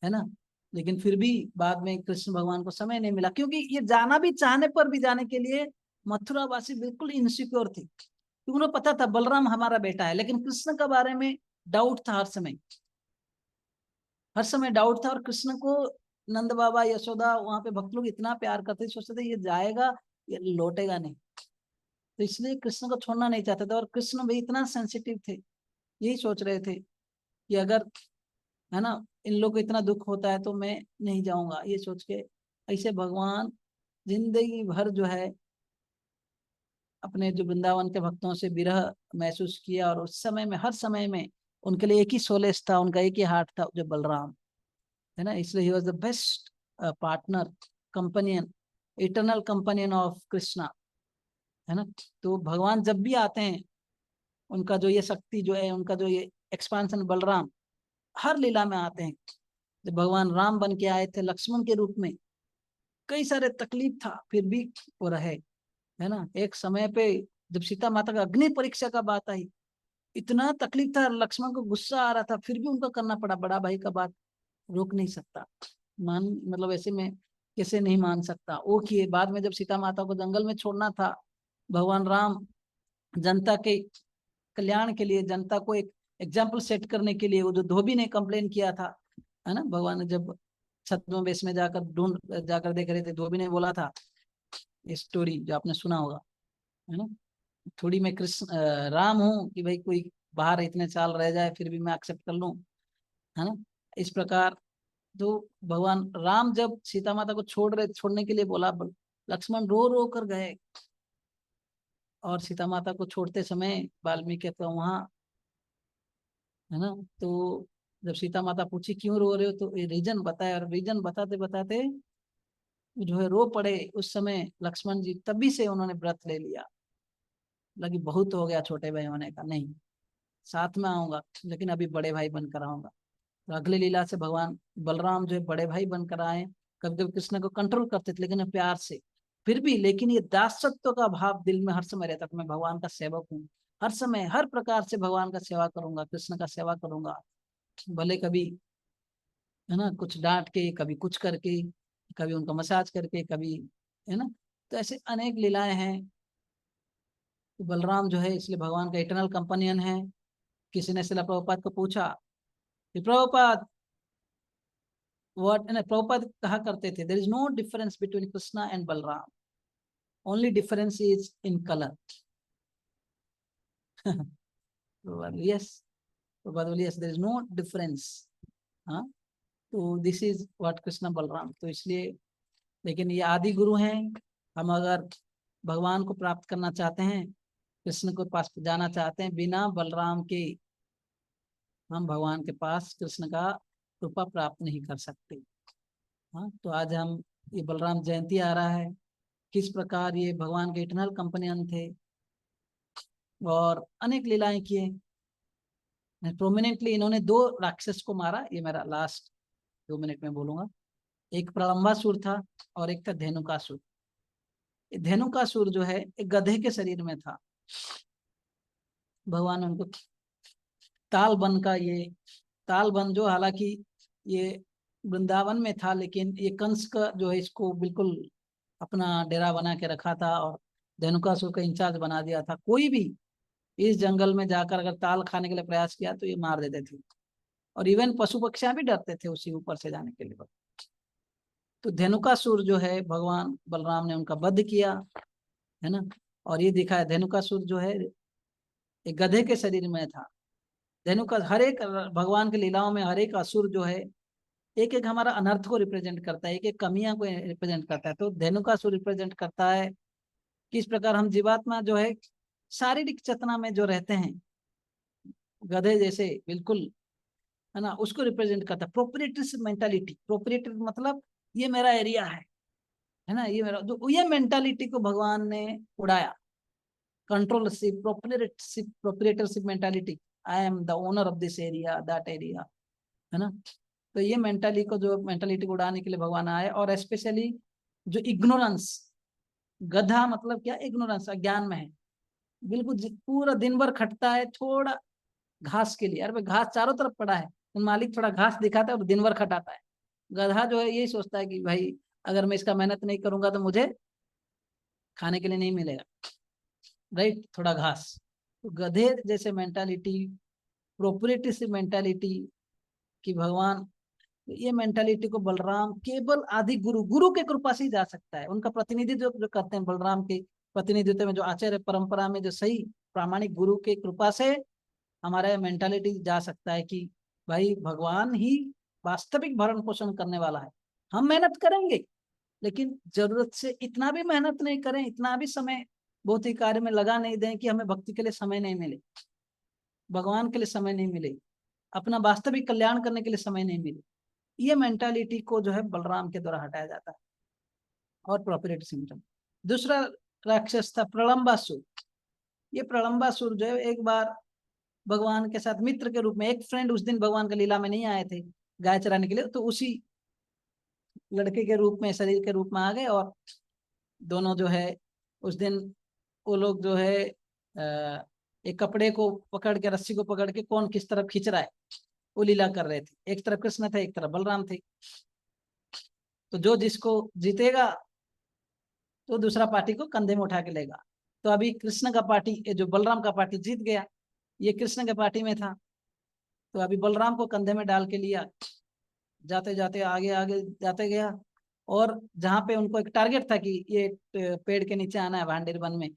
है ना। लेकिन फिर भी बाद में कृष्ण भगवान को समय नहीं मिला, क्योंकि ये जाना भी चाहने पर भी जाने के लिए मथुरा वासी बिल्कुल इनसिक्योर थे, क्योंकि उन्हें पता था बलराम हमारा बेटा है, लेकिन कृष्ण के बारे में डाउट था हर समय, हर समय डाउट था। और कृष्ण को नंद बाबा यशोदा वहां पे भक्त लोग इतना प्यार करते, सोचते थे ये जाएगा, ये लौटेगा नहीं। तो इसलिए कृष्ण को छोड़ना नहीं चाहते थे। और कृष्ण भी इतना सेंसिटिव थे, यही सोच रहे थे कि अगर, है ना, इन लोग को इतना दुख होता है तो मैं नहीं जाऊंगा, ये सोच के ऐसे भगवान जिंदगी भर जो है अपने जो वृंदावन के भक्तों से विरह महसूस किया। और उस समय में, हर समय में उनके लिए एक ही सोलेस था, उनका एक ही हार्ट था, जो बलराम, है ना। इसलिए he was the best partner, companion, eternal companion of Krishna, है ना। तो भगवान जब भी आते हैं, उनका जो ये शक्ति जो है, उनका जो ये एक्सपांशन, बलराम हर लीला में आते हैं। जब भगवान राम बन के आए थे लक्ष्मण के रूप में, कई सारे तकलीफ था, फिर भी वो रहे, है ना। एक समय पे जब सीता माता का अग्नि परीक्षा का बात आई, इतना तकलीफ था, लक्ष्मण को गुस्सा आ रहा था, फिर भी उनको करना पड़ा, बड़ा भाई का बात रोक नहीं सकता, मान, मतलब ऐसे में कैसे नहीं मान सकता, वो किए। बाद में जब सीता माता को जंगल में छोड़ना था, भगवान राम जनता के कल्याण के लिए, जनता को एक एग्जाम्पल सेट करने के लिए, वो जो धोबी ने कंप्लेन किया था, है ना, भगवान ने जब छद्म वेश में जाकर देख रहे थे, धोबी ने बोला था, ये स्टोरी जो आपने सुना होगा, है ना, थोड़ी मैं कृष्ण राम हूँ कि भाई कोई बाहर इतने साल रह जाए फिर भी मैं एक्सेप्ट कर लूं, है ना। इस प्रकार तो भगवान राम जब सीता माता को छोड़ने के लिए बोला, लक्ष्मण रो रो कर गए, और सीता माता को छोड़ते समय वाल्मीकि तो वहां, है ना, तो जब सीता माता पूछी क्यों रो रहे हो, तो रीजन बताया, और रीजन बताते बताते जो है रो पड़े। उस समय लक्ष्मण जी तभी से उन्होंने व्रत ले लिया, लगी बहुत हो गया छोटे भाई होने का, नहीं साथ में आऊंगा लेकिन अभी बड़े भाई बनकर आऊंगा। तो अगली लीला से भगवान बलराम जो है बड़े भाई बनकर आए। कभी कभी कृष्ण को कंट्रोल करते थे लेकिन प्यार से, फिर भी, लेकिन ये दासत्व का भाव दिल में हर समय रहता था, मैं भगवान का सेवक हूँ, हर समय हर प्रकार से भगवान का सेवा करूंगा, कृष्ण का सेवा करूंगा, भले कभी, है ना, कुछ डांट के, कभी कुछ करके, कभी उनका मसाज करके, कभी, है ना। तो ऐसे अनेक लीलाएं हैं। तो बलराम जो है इसलिए भगवान का इटर्नल कंपेनियन है। किसी ने श्रील प्रभुपाद को पूछा कि प्रभुपाद व्हाट, प्रभुपाद कहा करते थे, there is no difference between Krishna and Balaram, only difference is in colour. Yes, Prabhupada बोले yes, there is no difference. हाँ, तो this is what Krishna Balaram, तो इसलिए, लेकिन ये आदि गुरु हैं। हम अगर भगवान को प्राप्त करना चाहते हैं, कृष्ण को पास जाना चाहते हैं, बिना बलराम के हम भगवान के पास कृष्ण का कृपा प्राप्त नहीं कर सकते। हाँ, तो आज हम, ये बलराम जयंती आ रहा है, किस प्रकार ये भगवान के इटर्नल कंपेनियन थे और अनेक लीलाएं किए। प्रोमिनेंटली इन्होंने 2 राक्षस को मारा, ये मेरा लास्ट 2 मिनट में बोलूंगा। एक प्रलंबासुर था और एक था धेनुकासुर। धेनुकासुर जो है एक गधे के शरीर में था, भगवान उनको ताल बन का, ये ताल बन जो हालांकि ये वृंदावन में था, लेकिन ये कंस का जो है इसको बिल्कुल अपना डेरा बना के रखा था और धेनुकासुर का इंचार्ज बना दिया था। कोई भी इस जंगल में जाकर अगर ताल खाने के लिए प्रयास किया तो ये मार देते थे, और इवन पशु पक्षियां भी डरते थे उसी ऊपर से जाने के लिए। तो धेनुकासुर जो है भगवान बलराम ने उनका वध किया, है ना। और ये दिखा है धेनुकासुर जो है एक गधे के शरीर में था। धेनुका हर एक भगवान की लीलाओं में हर एक असुर जो है एक एक हमारा अनर्थ को रिप्रेजेंट करता है, एक एक कमियां को रिप्रेजेंट करता है। तो धेनुकासुर रिप्रेजेंट करता है किस प्रकार हम जीवात्मा जो है शारीरिक चेतना में जो रहते हैं, गधे जैसे बिल्कुल, है ना, उसको रिप्रेजेंट करता है। प्रोप्रिएटरशिप मेंटालिटी, प्रोप्रिएटर मतलब ये मेरा एरिया है ना, ये मेरा, जो ये मेंटालिटी को भगवान ने उड़ाया। Controlship, proprietorship mentality, I am the owner of this area, that area, है ना। तो ये मेंटालिटी को उड़ाने के लिए भगवान आए। और स्पेशली जो इग्नोरेंस, गधा मतलब क्या, इग्नोरेंस, अज्ञान में है, बिल्कुल पूरा दिन भर खटता है थोड़ा घास के लिए, अरे भाई घास चारों तरफ पड़ा है, तो मालिक थोड़ा घास दिखाता है और दिन भर खटाता है। गधा जो है यही सोचता है कि भाई अगर मैं इसका मेहनत नहीं करूंगा तो मुझे खाने के लिए नहीं मिलेगा, राइट, थोड़ा घास। तो गधे जैसे मेंटालिटी, प्रोप्रिएटरशिप मेंटालिटी कि भगवान, ये मेंटालिटी को बलराम केवल आदि गुरु के कृपा से ही जा सकता है। उनका प्रतिनिधित्व जो करते हैं, बलराम के प्रतिनिधित्व में जो आचार्य परंपरा में जो सही प्रामाणिक गुरु के कृपा से हमारा मेंटालिटी जा सकता है कि भाई भगवान ही वास्तविक भरण पोषण करने वाला है। हम मेहनत करेंगे लेकिन जरूरत से इतना भी मेहनत नहीं करें, इतना भी समय भौतिक कार्य में लगा नहीं दें कि हमें भक्ति के लिए समय नहीं मिले, भगवान के लिए समय नहीं मिले, अपना वास्तविक कल्याण करने के लिए समय नहीं मिले। ये मेंटालिटी को जो है बलराम के द्वारा हटाया जाता है। और प्रॉपर्टी सिम्टम, दूसरा राक्षस था प्रलंबासुर। ये प्रलंबासुर जो है एक बार भगवान के साथ मित्र के रूप में, एक फ्रेंड उस दिन भगवान का लीला में नहीं आए थे गाय चराने के लिए, तो उसी लड़के के रूप में, शरीर के रूप में आ गए। और दोनों जो है उस दिन वो लोग जो है एक कपड़े को पकड़ के, रस्सी को पकड़ के कौन किस तरफ खींच रहा है वो लीला कर रहे थे। एक तरफ कृष्ण थे, एक तरफ बलराम थे। तो जो जिसको जीतेगा तो दूसरा पार्टी को कंधे में उठा के लेगा। तो अभी कृष्ण का पार्टी, जो बलराम का पार्टी जीत गया, ये कृष्ण के पार्टी में था, तो अभी बलराम को कंधे में डाल के लिया, जाते जाते आगे आगे जाते गया, और जहाँ पे उनको एक टारगेट था कि ये पेड़ के नीचे आना है भांडेर वन में,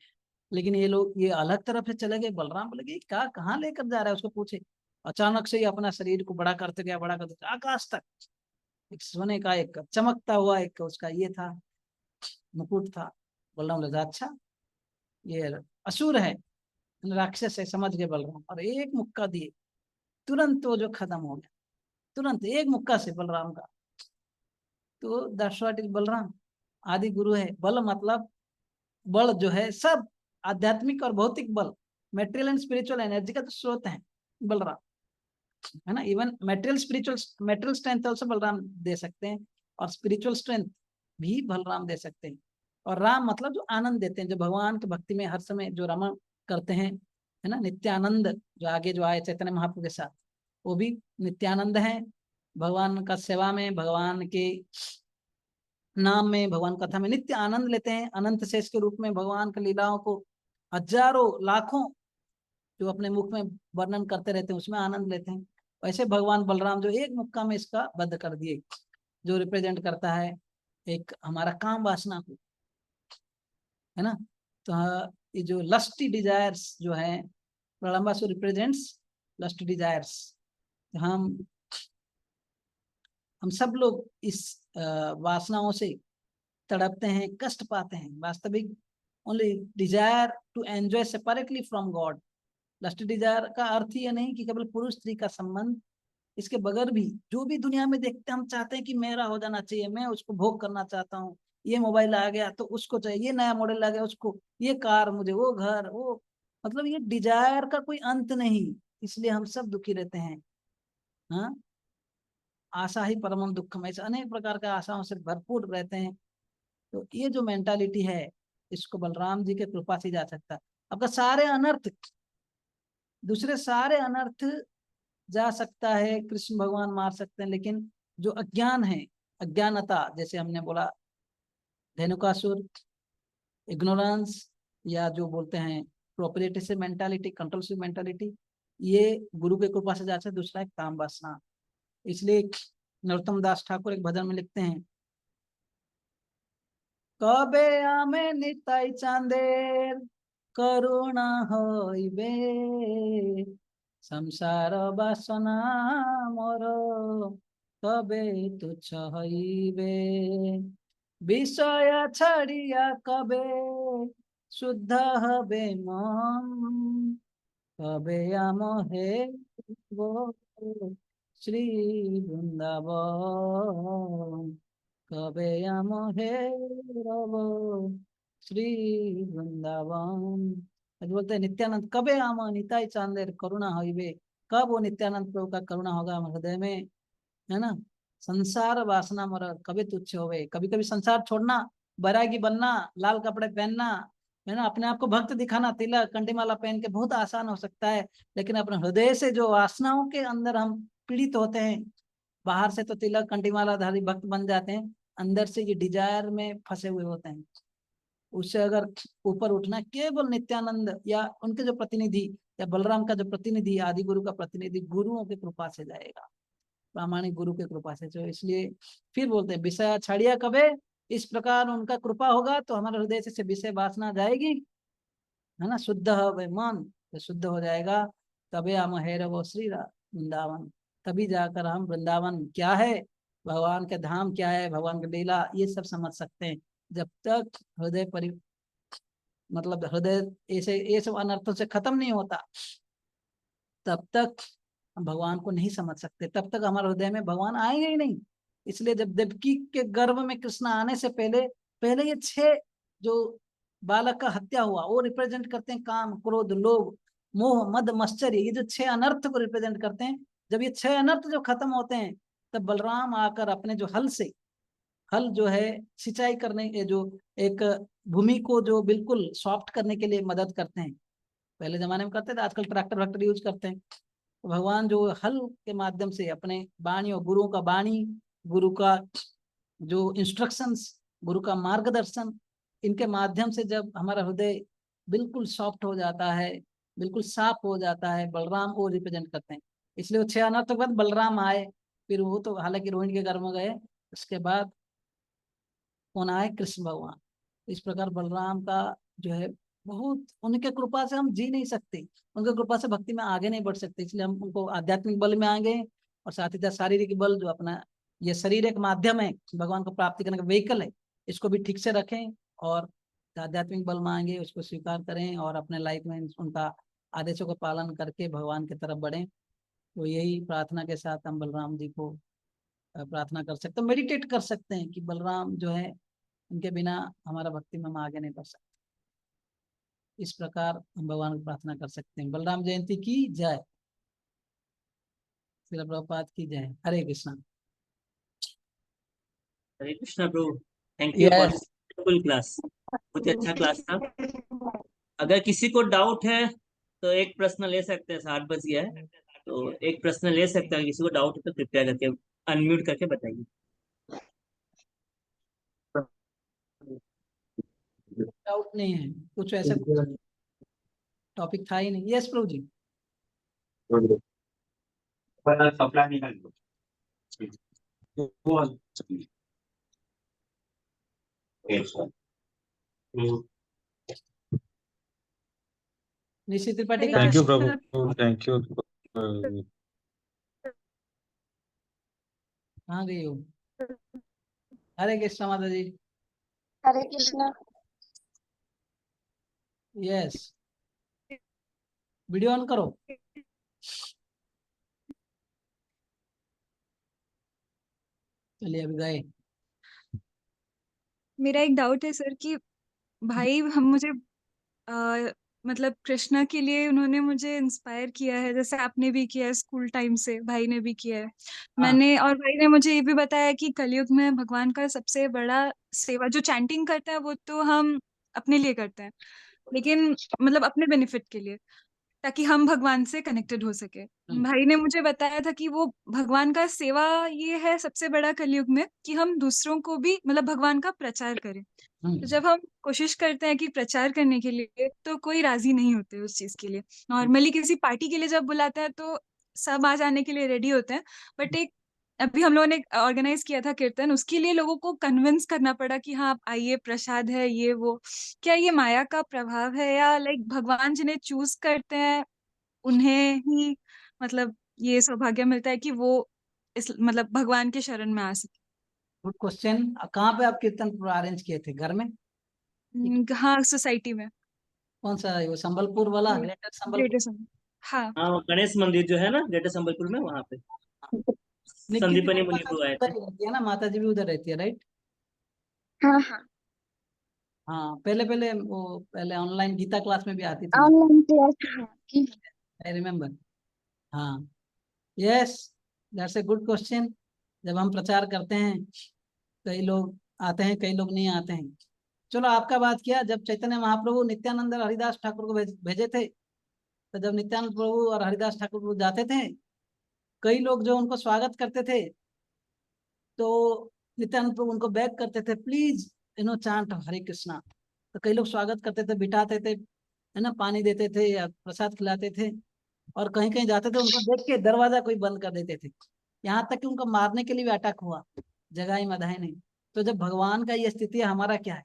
लेकिन ये लोग ये अलग तरफ से चले गए। बलराम बोले कि क्या, कहाँ लेकर जा रहा है, उसको पूछे। अचानक से ही अपना शरीर को बड़ा करते गया, बड़ा करते गया, आकाश तक। एक सोने का एक चमकता हुआ एक उसका ये था, मुकुट था। बलराम लगा अच्छा ये असुर है, राक्षस है, समझ गए बलराम, और एक मुक्का दिए, तुरंत वो जो खत्म हो गया, तुरंत एक मुक्का से बलराम का। तो दैट्स व्हाट इज बलराम, आदि गुरु है। बल मतलब बल जो है सब आध्यात्मिक और भौतिक बल, मेटेरियल एंड स्पिरिचुअल एनर्जी का तो स्रोत है बलराम, है ना। Even material strength also Balaram दे सकते हैं, और स्पिरिचुअल स्ट्रेंथ भी बलराम दे सकते हैं। और राम मतलब जो आनंद देते हैं, जो भगवान की भक्ति में हर समय जो रमण करते हैं, है ना, नित्यानंद, जो आगे जो आए चैतन्य महाप्रभु के साथ, वो भी नित्यानंद है। भगवान का सेवा में, भगवान के नाम में, भगवान कथा में नित्य आनंद लेते हैं। अनंत शेष के रूप में भगवान की लीलाओं को हजारों लाखों जो अपने मुख में वर्णन करते रहते हैं, उसमें आनंद लेते हैं। वैसे भगवान बलराम जो एक मुक्का में इसका वध कर दिए, जो रिप्रेजेंट करता है एक हमारा काम वासना को, है ना। तो ये जो लस्टी डिजायर्स जो है, प्रलंबासुर रिप्रेजेंट्स लस्टी डिजायर्स। हम सब लोग इस वासनाओं से तड़पते हैं, कष्ट पाते हैं। वास्तविक only desire to enjoy separately from God. Lust desire का अर्थ ये नहीं कि केवल पुरुष स्त्री का संबंध, इसके बगैर भी जो भी दुनिया में देखते हैं, हम चाहते हैं कि मेरा हो जाना चाहिए, मैं उसको भोग करना चाहता हूँ। ये मोबाइल आ गया तो उसको चाहिए, ये नया मॉडल आ गया उसको, ये कार मुझे, वो घर, वो मतलब ये डिजायर का कोई अंत नहीं। इसलिए हम सब दुखी रहते हैं। हाँ, आशा ही परम दुखम, ऐसे अनेक प्रकार के आशाओं से भरपूर रहते हैं। तो ये जो मेंटालिटी है, इसको बलराम जी के कृपा से जा सकता है। आपका सारे अनर्थ, दूसरे सारे अनर्थ जा सकता है, कृष्ण भगवान मार सकते हैं, लेकिन जो अज्ञान है, अज्ञानता, जैसे हमने बोला धेनुकासुर, इग्नोरेंस, या जो बोलते हैं प्रोप्रिएटरशिप मेंटालिटी, कंट्रोलशिप मेंटालिटी, ये गुरु के कृपा से जा सकता है। दूसरा है काम वासना। इसलिए नरोत्तम दास ठाकुर एक भजन में लिखते हैं, कबे आमे निताई चांदेर करुणा হইবে, संसार বাসনা মোর কবে তুচ্ছ হইবে, বিষয় ছাড়িয়া কবে শুদ্ধ হবে মন, কবে আমহে শ্রী বৃন্দাবন, कबे আমহে रव श्री वृंदावन। बोलते हैं नित्यानंद, कबे आम निताई चांदेर करुणा होइबे, कब वो नित्यानंद प्रभु का करुणा होगा हमारे हृदय में, है ना। संसार वासना मर कभी तुच्छ होवे, कभी कभी संसार छोड़ना, बैरागी बनना, लाल कपड़े पहनना, है ना, अपने आप को भक्त दिखाना, तिलक कंठीमाला पहन के बहुत आसान हो सकता है, लेकिन अपने हृदय से जो वासनाओं के अंदर हम पीड़ित होते हैं, बाहर से तो तिलक कंठीमालाधारी भक्त बन जाते हैं, अंदर से ये डिजायर में फंसे हुए होते हैं। उससे अगर ऊपर उठना, केवल नित्यानंद या उनके जो प्रतिनिधि, या बलराम का जो प्रतिनिधि, आदि गुरु का प्रतिनिधि, गुरुओं की कृपा से जाएगा, प्रामाणिक गुरु के कृपा से। जो इसलिए फिर बोलते हैं विषय छाड़िया कबे, इस प्रकार उनका कृपा होगा तो हमारे हृदय से विषय वासना जाएगी, है ना। शुद्ध है मन, तो शुद्ध हो जाएगा, तबे हम है वो श्री वृंदावन, तभी जाकर हम वृंदावन क्या है, भगवान के धाम क्या है, भगवान की लीला, ये सब समझ सकते हैं। जब तक हृदय मतलब हृदय ऐसे ये सब अनर्थों से खत्म नहीं होता, तब तक हम भगवान को नहीं समझ सकते, तब तक हमारे हृदय में भगवान आएंगे ही नहीं। इसलिए जब देवकी के गर्भ में कृष्ण आने से पहले पहले ये 6 जो बालक का हत्या हुआ, वो रिप्रेजेंट करते हैं काम, क्रोध, लोभ, मोह, मद, मत्सर्य, ये जो 6 अनर्थ को रिप्रेजेंट करते हैं। जब ये 6 अनर्थ जो खत्म होते हैं, तब बलराम आकर अपने जो हल से, हल जो है सिंचाई करने के, जो एक भूमि को जो बिल्कुल सॉफ्ट करने के लिए मदद करते हैं। पहले जमाने में करते थे, आजकल ट्रैक्टर वैक्टर यूज करते हैं। तो भगवान जो हल के माध्यम से अपने वाणी और गुरुओं का वाणी, गुरु का जो इंस्ट्रक्शंस, गुरु का मार्गदर्शन, इनके माध्यम से जब हमारा हृदय बिल्कुल सॉफ्ट हो जाता है, बिल्कुल साफ हो जाता है। बलराम को रिप्रेजेंट करते हैं, इसलिए वो 6 अनर्थ के बाद बलराम आए। फिर वो तो हालांकि रोहिणी के घर में गए, उसके बाद कौन आए? कृष्ण भगवान। इस प्रकार बलराम का जो है बहुत, उनके कृपा से हम जी नहीं सकते, उनके कृपा से भक्ति में आगे नहीं बढ़ सकते, इसलिए हम उनको आध्यात्मिक बल में आगे, और साथ ही साथ शारीरिक बल जो अपना, ये शरीर एक माध्यम है, भगवान को प्राप्ति करने का व्हीकल है, इसको भी ठीक से रखें और आध्यात्मिक बल मांगे, उसको स्वीकार करें और अपने लाइफ में उनका आदेशों का पालन करके भगवान की तरफ बढ़ें। तो यही प्रार्थना के साथ हम बलराम जी को प्रार्थना कर सकते हैं, मेडिटेट कर सकते हैं कि बलराम जो है, उनके बिना हमारा भक्ति में हम आगे नहीं बढ़ सकते। इस प्रकार हम भगवान को प्रार्थना कर सकते हैं। बलराम जयंती की जय। श्रील प्रभुपाद की जय। Hare Krishna. Hare Krishna Prabhu, thank you for yes. This beautiful class. बहुत ही अच्छा क्लास था। अगर किसी को डाउट है तो एक प्रश्न ले सकते हैं, 7 बज गया है, तो एक प्रश्न ले सकते हैं। किसी को डाउट है तो कृपया करके अनम्यूट करके बताइए। डाउट नहीं है, कुछ ऐसा टॉपिक था ही नहीं। यस प्रभु जी। निश्चित त्रिपाठी हरे कहाँ थैंक यू है? Krishna Prabhu, thank you. कहाँ गई हो? हरे कृष्णा माता जी। हरे कृष्णा। यस, वीडियो ऑन करो। चलिए अभी गए। मेरा एक डाउट है सर कि भाई हम मुझे मतलब कृष्णा के लिए उन्होंने मुझे इंस्पायर किया है, जैसे आपने भी किया है स्कूल टाइम से, भाई ने भी किया है। हाँ। मैंने और भाई ने मुझे ये भी बताया कि कलयुग में भगवान का सबसे बड़ा सेवा जो चैंटिंग करता है वो तो हम अपने लिए करते हैं, लेकिन मतलब अपने बेनिफिट के लिए, ताकि हम भगवान से कनेक्टेड हो सके। भाई ने मुझे बताया था कि वो भगवान का सेवा ये है सबसे बड़ा कलयुग में, कि हम दूसरों को भी मतलब भगवान का प्रचार करें। तो जब हम कोशिश करते हैं कि प्रचार करने के लिए, तो कोई राजी नहीं होते उस चीज के लिए। नॉर्मली किसी पार्टी के लिए जब बुलाते हैं तो सब आ जाने के लिए रेडी होते हैं, बट एक अभी हम लोगों ने ऑर्गेनाइज किया था कीर्तन, उसके लिए लोगों को कन्विंस करना पड़ा कि हाँ आप आइए, प्रसाद है ये वो। क्या ये माया का प्रभाव है, या लाइक भगवान जिन्हें चूज करते हैं उन्हें ही मतलब ये सौभाग्य मिलता है कि वो इस मतलब भगवान के शरण में आ सके? Good question. कहाँ पे आप कीर्तन अरेंज किए थे? घर में? हाँ, सोसाइटी में। कौन सा है वो? संबलपुर वाला, ग्रेटर संबलपुर? Greater Sunday. हाँ। हाँ, वो गणेश मंदिर जो है ना ग्रेटर संबलपुर में, वहाँ पे निकी संदीपनी तिवारी मुनि माता प्रभु जी आए उधर थे। ही रहती है ना? माता जी भी उधर रहती है, राइट? हाँ हाँ। हाँ, पहले पहले वो पहले ऑनलाइन गीता क्लास में भी आती थी। ऑनलाइन क्लास है कि आई रिमेम्बर। हाँ। Yes, that's a good question. जब हम प्रचार करते हैं, कई लोग आते हैं, कई लोग नहीं आते हैं। चलो, आपका बात किया, जब चैतन्य महाप्रभु नित्यानंद और हरिदास ठाकुर को भेजे थे, तो जब नित्यानंद प्रभु और हरिदास ठाकुर को जाते थे, कई लोग जो उनको स्वागत करते थे, तो नित्यानंद प्रभु उनको बैक करते थे, प्लीज चांट हरे कृष्णा। तो कई लोग स्वागत करते थे, बिठाते थे, है ना, पानी देते थे या प्रसाद खिलाते थे। और कहीं कहीं जाते थे, उनको देख के दरवाजा कोई बंद कर देते थे, यहाँ तक कि उनको मारने के लिए भी अटैक हुआ। जगह ही मधाई नहीं। तो जब भगवान का ये स्थिति है, हमारा क्या है?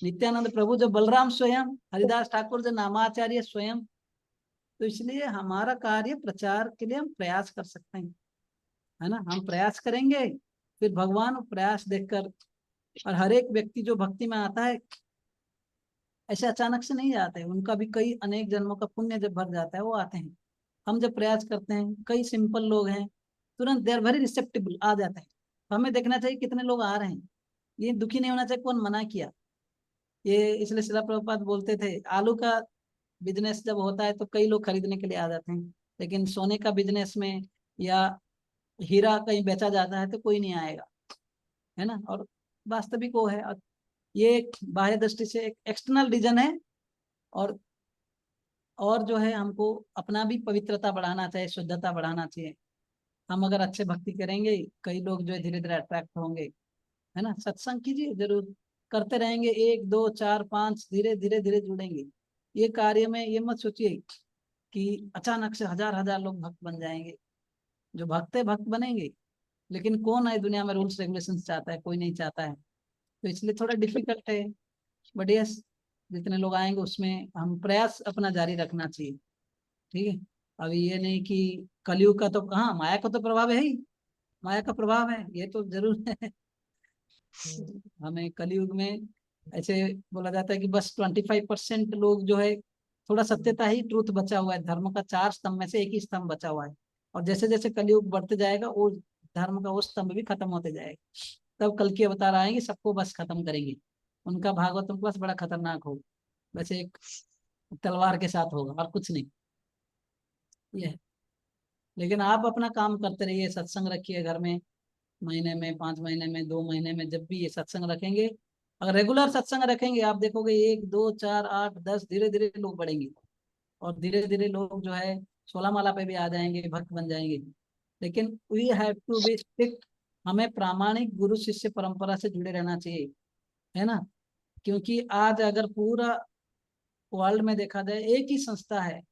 नित्यानंद प्रभु जो बलराम स्वयं, हरिदास ठाकुर जो नामाचार्य स्वयं। तो इसलिए हमारा कार्य प्रचार के लिए हम प्रयास कर सकते हैं, है ना, हम प्रयास करेंगे, फिर भगवान प्रयास देखकर। और हर एक व्यक्ति जो भक्ति में आता है, ऐसे अचानक से नहीं जाते, उनका भी कई अनेक जन्मों का पुण्य जब भर जाता है, वो आते हैं। हम जब प्रयास करते हैं, कई सिंपल लोग हैं, तुरंत दे आर वेरी रिसेप्टेबल, आ जाते हैं। तो हमें देखना चाहिए कितने लोग आ रहे हैं, ये दुखी नहीं होना चाहिए कौन मना किया। ये इसलिए शिला प्रभुपाद बोलते थे, आलू का बिजनेस जब होता है तो कई लोग खरीदने के लिए आ जाते हैं, लेकिन सोने का बिजनेस में या हीरा कहीं बेचा जाता है तो कोई नहीं आएगा, है ना। और वास्तविक वो है। और ये एक बाह्य दृष्टि से एक एक्सटर्नल रीजन है। और जो है, हमको अपना भी पवित्रता बढ़ाना चाहिए, शुद्धता बढ़ाना चाहिए। हम अगर अच्छे भक्ति करेंगे, कई लोग जो है धीरे धीरे अट्रैक्ट होंगे, है ना। सत्संग कीजिए जरूर, करते रहेंगे, 1 2 4 5 धीरे धीरे धीरे जुड़ेंगे। ये कार्य में ये मत सोचिए कि अचानक से हजार हजार लोग भक्त बन जाएंगे। जो भक्त है भक्त बनेंगे, लेकिन कौन है दुनिया में रूल्स रेगुलेशंस चाहता है? कोई नहीं चाहता है। तो इसलिए थोड़ा डिफिकल्ट है, बट यस जितने लोग आएंगे उसमें हम प्रयास अपना जारी रखना चाहिए। ठीक है, अभी ये नहीं कि कलयुग का तो कहाँ, माया का तो प्रभाव है ही, माया का प्रभाव है ये तो जरूर है। हमें कलयुग में ऐसे बोला जाता है कि बस 25% लोग जो है, थोड़ा सत्यता ही ट्रूथ बचा हुआ है, धर्म का 4 स्तंभ में से एक ही स्तंभ बचा हुआ है। और जैसे जैसे कलयुग बढ़ते जाएगा वो धर्म का वो स्तंभ भी खत्म होते जाएगा। तब कल की अवतार आएंगे, सबको बस खत्म करेंगे। उनका भागवतम बस बड़ा खतरनाक हो, वैसे एक तलवार के साथ होगा और कुछ नहीं। ये है। लेकिन आप अपना काम करते रहिए, सत्संग रखिए घर में, महीने में 5 महीने में 2 महीने में जब भी ये सत्संग रखेंगे, अगर रेगुलर सत्संग रखेंगे आप देखोगे 1 2 4 8 10 धीरे धीरे लोग बढ़ेंगे। और धीरे धीरे लोग जो है 16 माला पे भी आ जाएंगे, भक्त बन जाएंगे। लेकिन we have to be strict, हमें प्रामाणिक गुरु शिष्य परंपरा से जुड़े रहना चाहिए, है ना। क्योंकि आज अगर पूरा वर्ल्ड में देखा जाए एक ही संस्था है,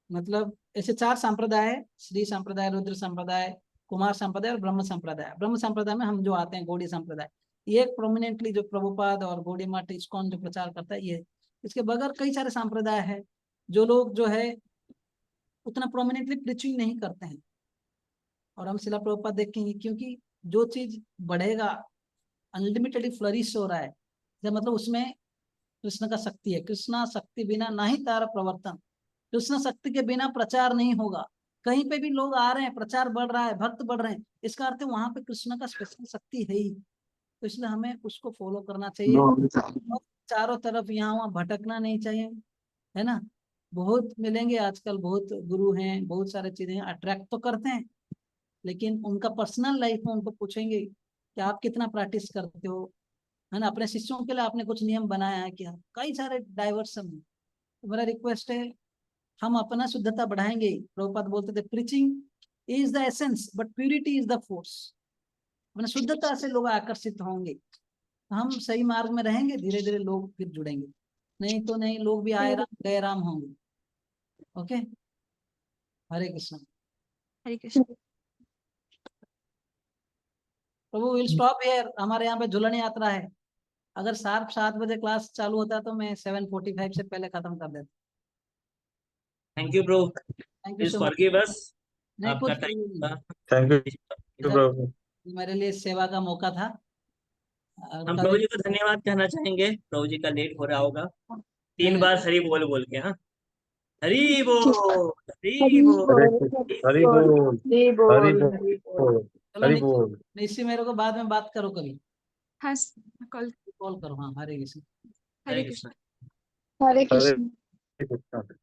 मतलब ऐसे 4 संप्रदाय है, श्री संप्रदाय, रुद्र संप्रदाय, कुमार संप्रदाय और ब्रह्म संप्रदाय। ब्रह्म संप्रदाय में हम जो आते हैं गौड़ी संप्रदाय, ये एक प्रोमिनेंटली जो प्रभुपाद और गौड़ी मठ इस्कॉन जो प्रचार करता है ये। इसके बगैर कई सारे संप्रदाय है जो लोग जो है उतना प्रोमिनेंटली प्रीचिंग नहीं करते हैं। और हम शिला प्रभुपाद देखेंगे, क्योंकि जो चीज बढ़ेगा अनलिमिटेडली फ्लरिश हो रहा है, जब मतलब उसमें कृष्ण का शक्ति है। कृष्णा शक्ति बिना नहीं तारा प्रवर्तन, कृष्ण शक्ति के बिना प्रचार नहीं होगा। कहीं पे भी लोग आ रहे हैं, प्रचार बढ़ रहा है, भक्त बढ़ रहे हैं, इसका अर्थ है वहां पे कृष्ण का स्पेशल शक्ति है ही। तो इसलिए हमें उसको फॉलो करना चाहिए, और चारों तरफ यहाँ वहाँ भटकना नहीं चाहिए, है ना। बहुत मिलेंगे आजकल, बहुत गुरु हैं, बहुत सारे चीजें अट्रैक्ट तो करते हैं, लेकिन उनका पर्सनल लाइफ में उनको पूछेंगे कि आप कितना प्रैक्टिस करते हो, है ना। अपने शिष्यों के लिए आपने कुछ नियम बनाया है क्या? कई सारे डाइवर्सन है। तो मेरा रिक्वेस्ट है हम अपना शुद्धता बढ़ाएंगे। प्रभुपाद बोलते थे preaching is the essence but purity is the force. अपने शुद्धता से लोग आकर्षित होंगे, हम सही मार्ग में रहेंगे, धीरे धीरे लोग फिर जुड़ेंगे। नहीं तो नहीं, लोग भी आए राम गए राम होंगे। Okay, Hare Krishna. Hare Krishna. Prabhu will stop here. हमारे यहाँ पे झूलन यात्रा है, अगर शार्प 7 बजे क्लास चालू होता तो मैं 7:45 से पहले खत्म कर देता। Thank you bro, thank you please so much. Forgive अस, नहीं आपका कुछ टाइम थैंक यू ब्रो। मेरे लिए सेवा का मौका था। हम कभी प्रभु जी को धन्यवाद कहना चाहेंगे। प्रभु जी का लेट हो रहा होगा, 3 बार हरी बोल बोल के। हाँ, हरी बोल, हरी बोल, हरि बोल, हरि बोल, चलो हरि बोल। निश्चय मेरे को बाद में बात करो, कभी हाँ कॉल। कॉल करो। हाँ, हरे कृष्ण। हरे हरे कृष्ण। कृष्ण। हरे कृष्ण।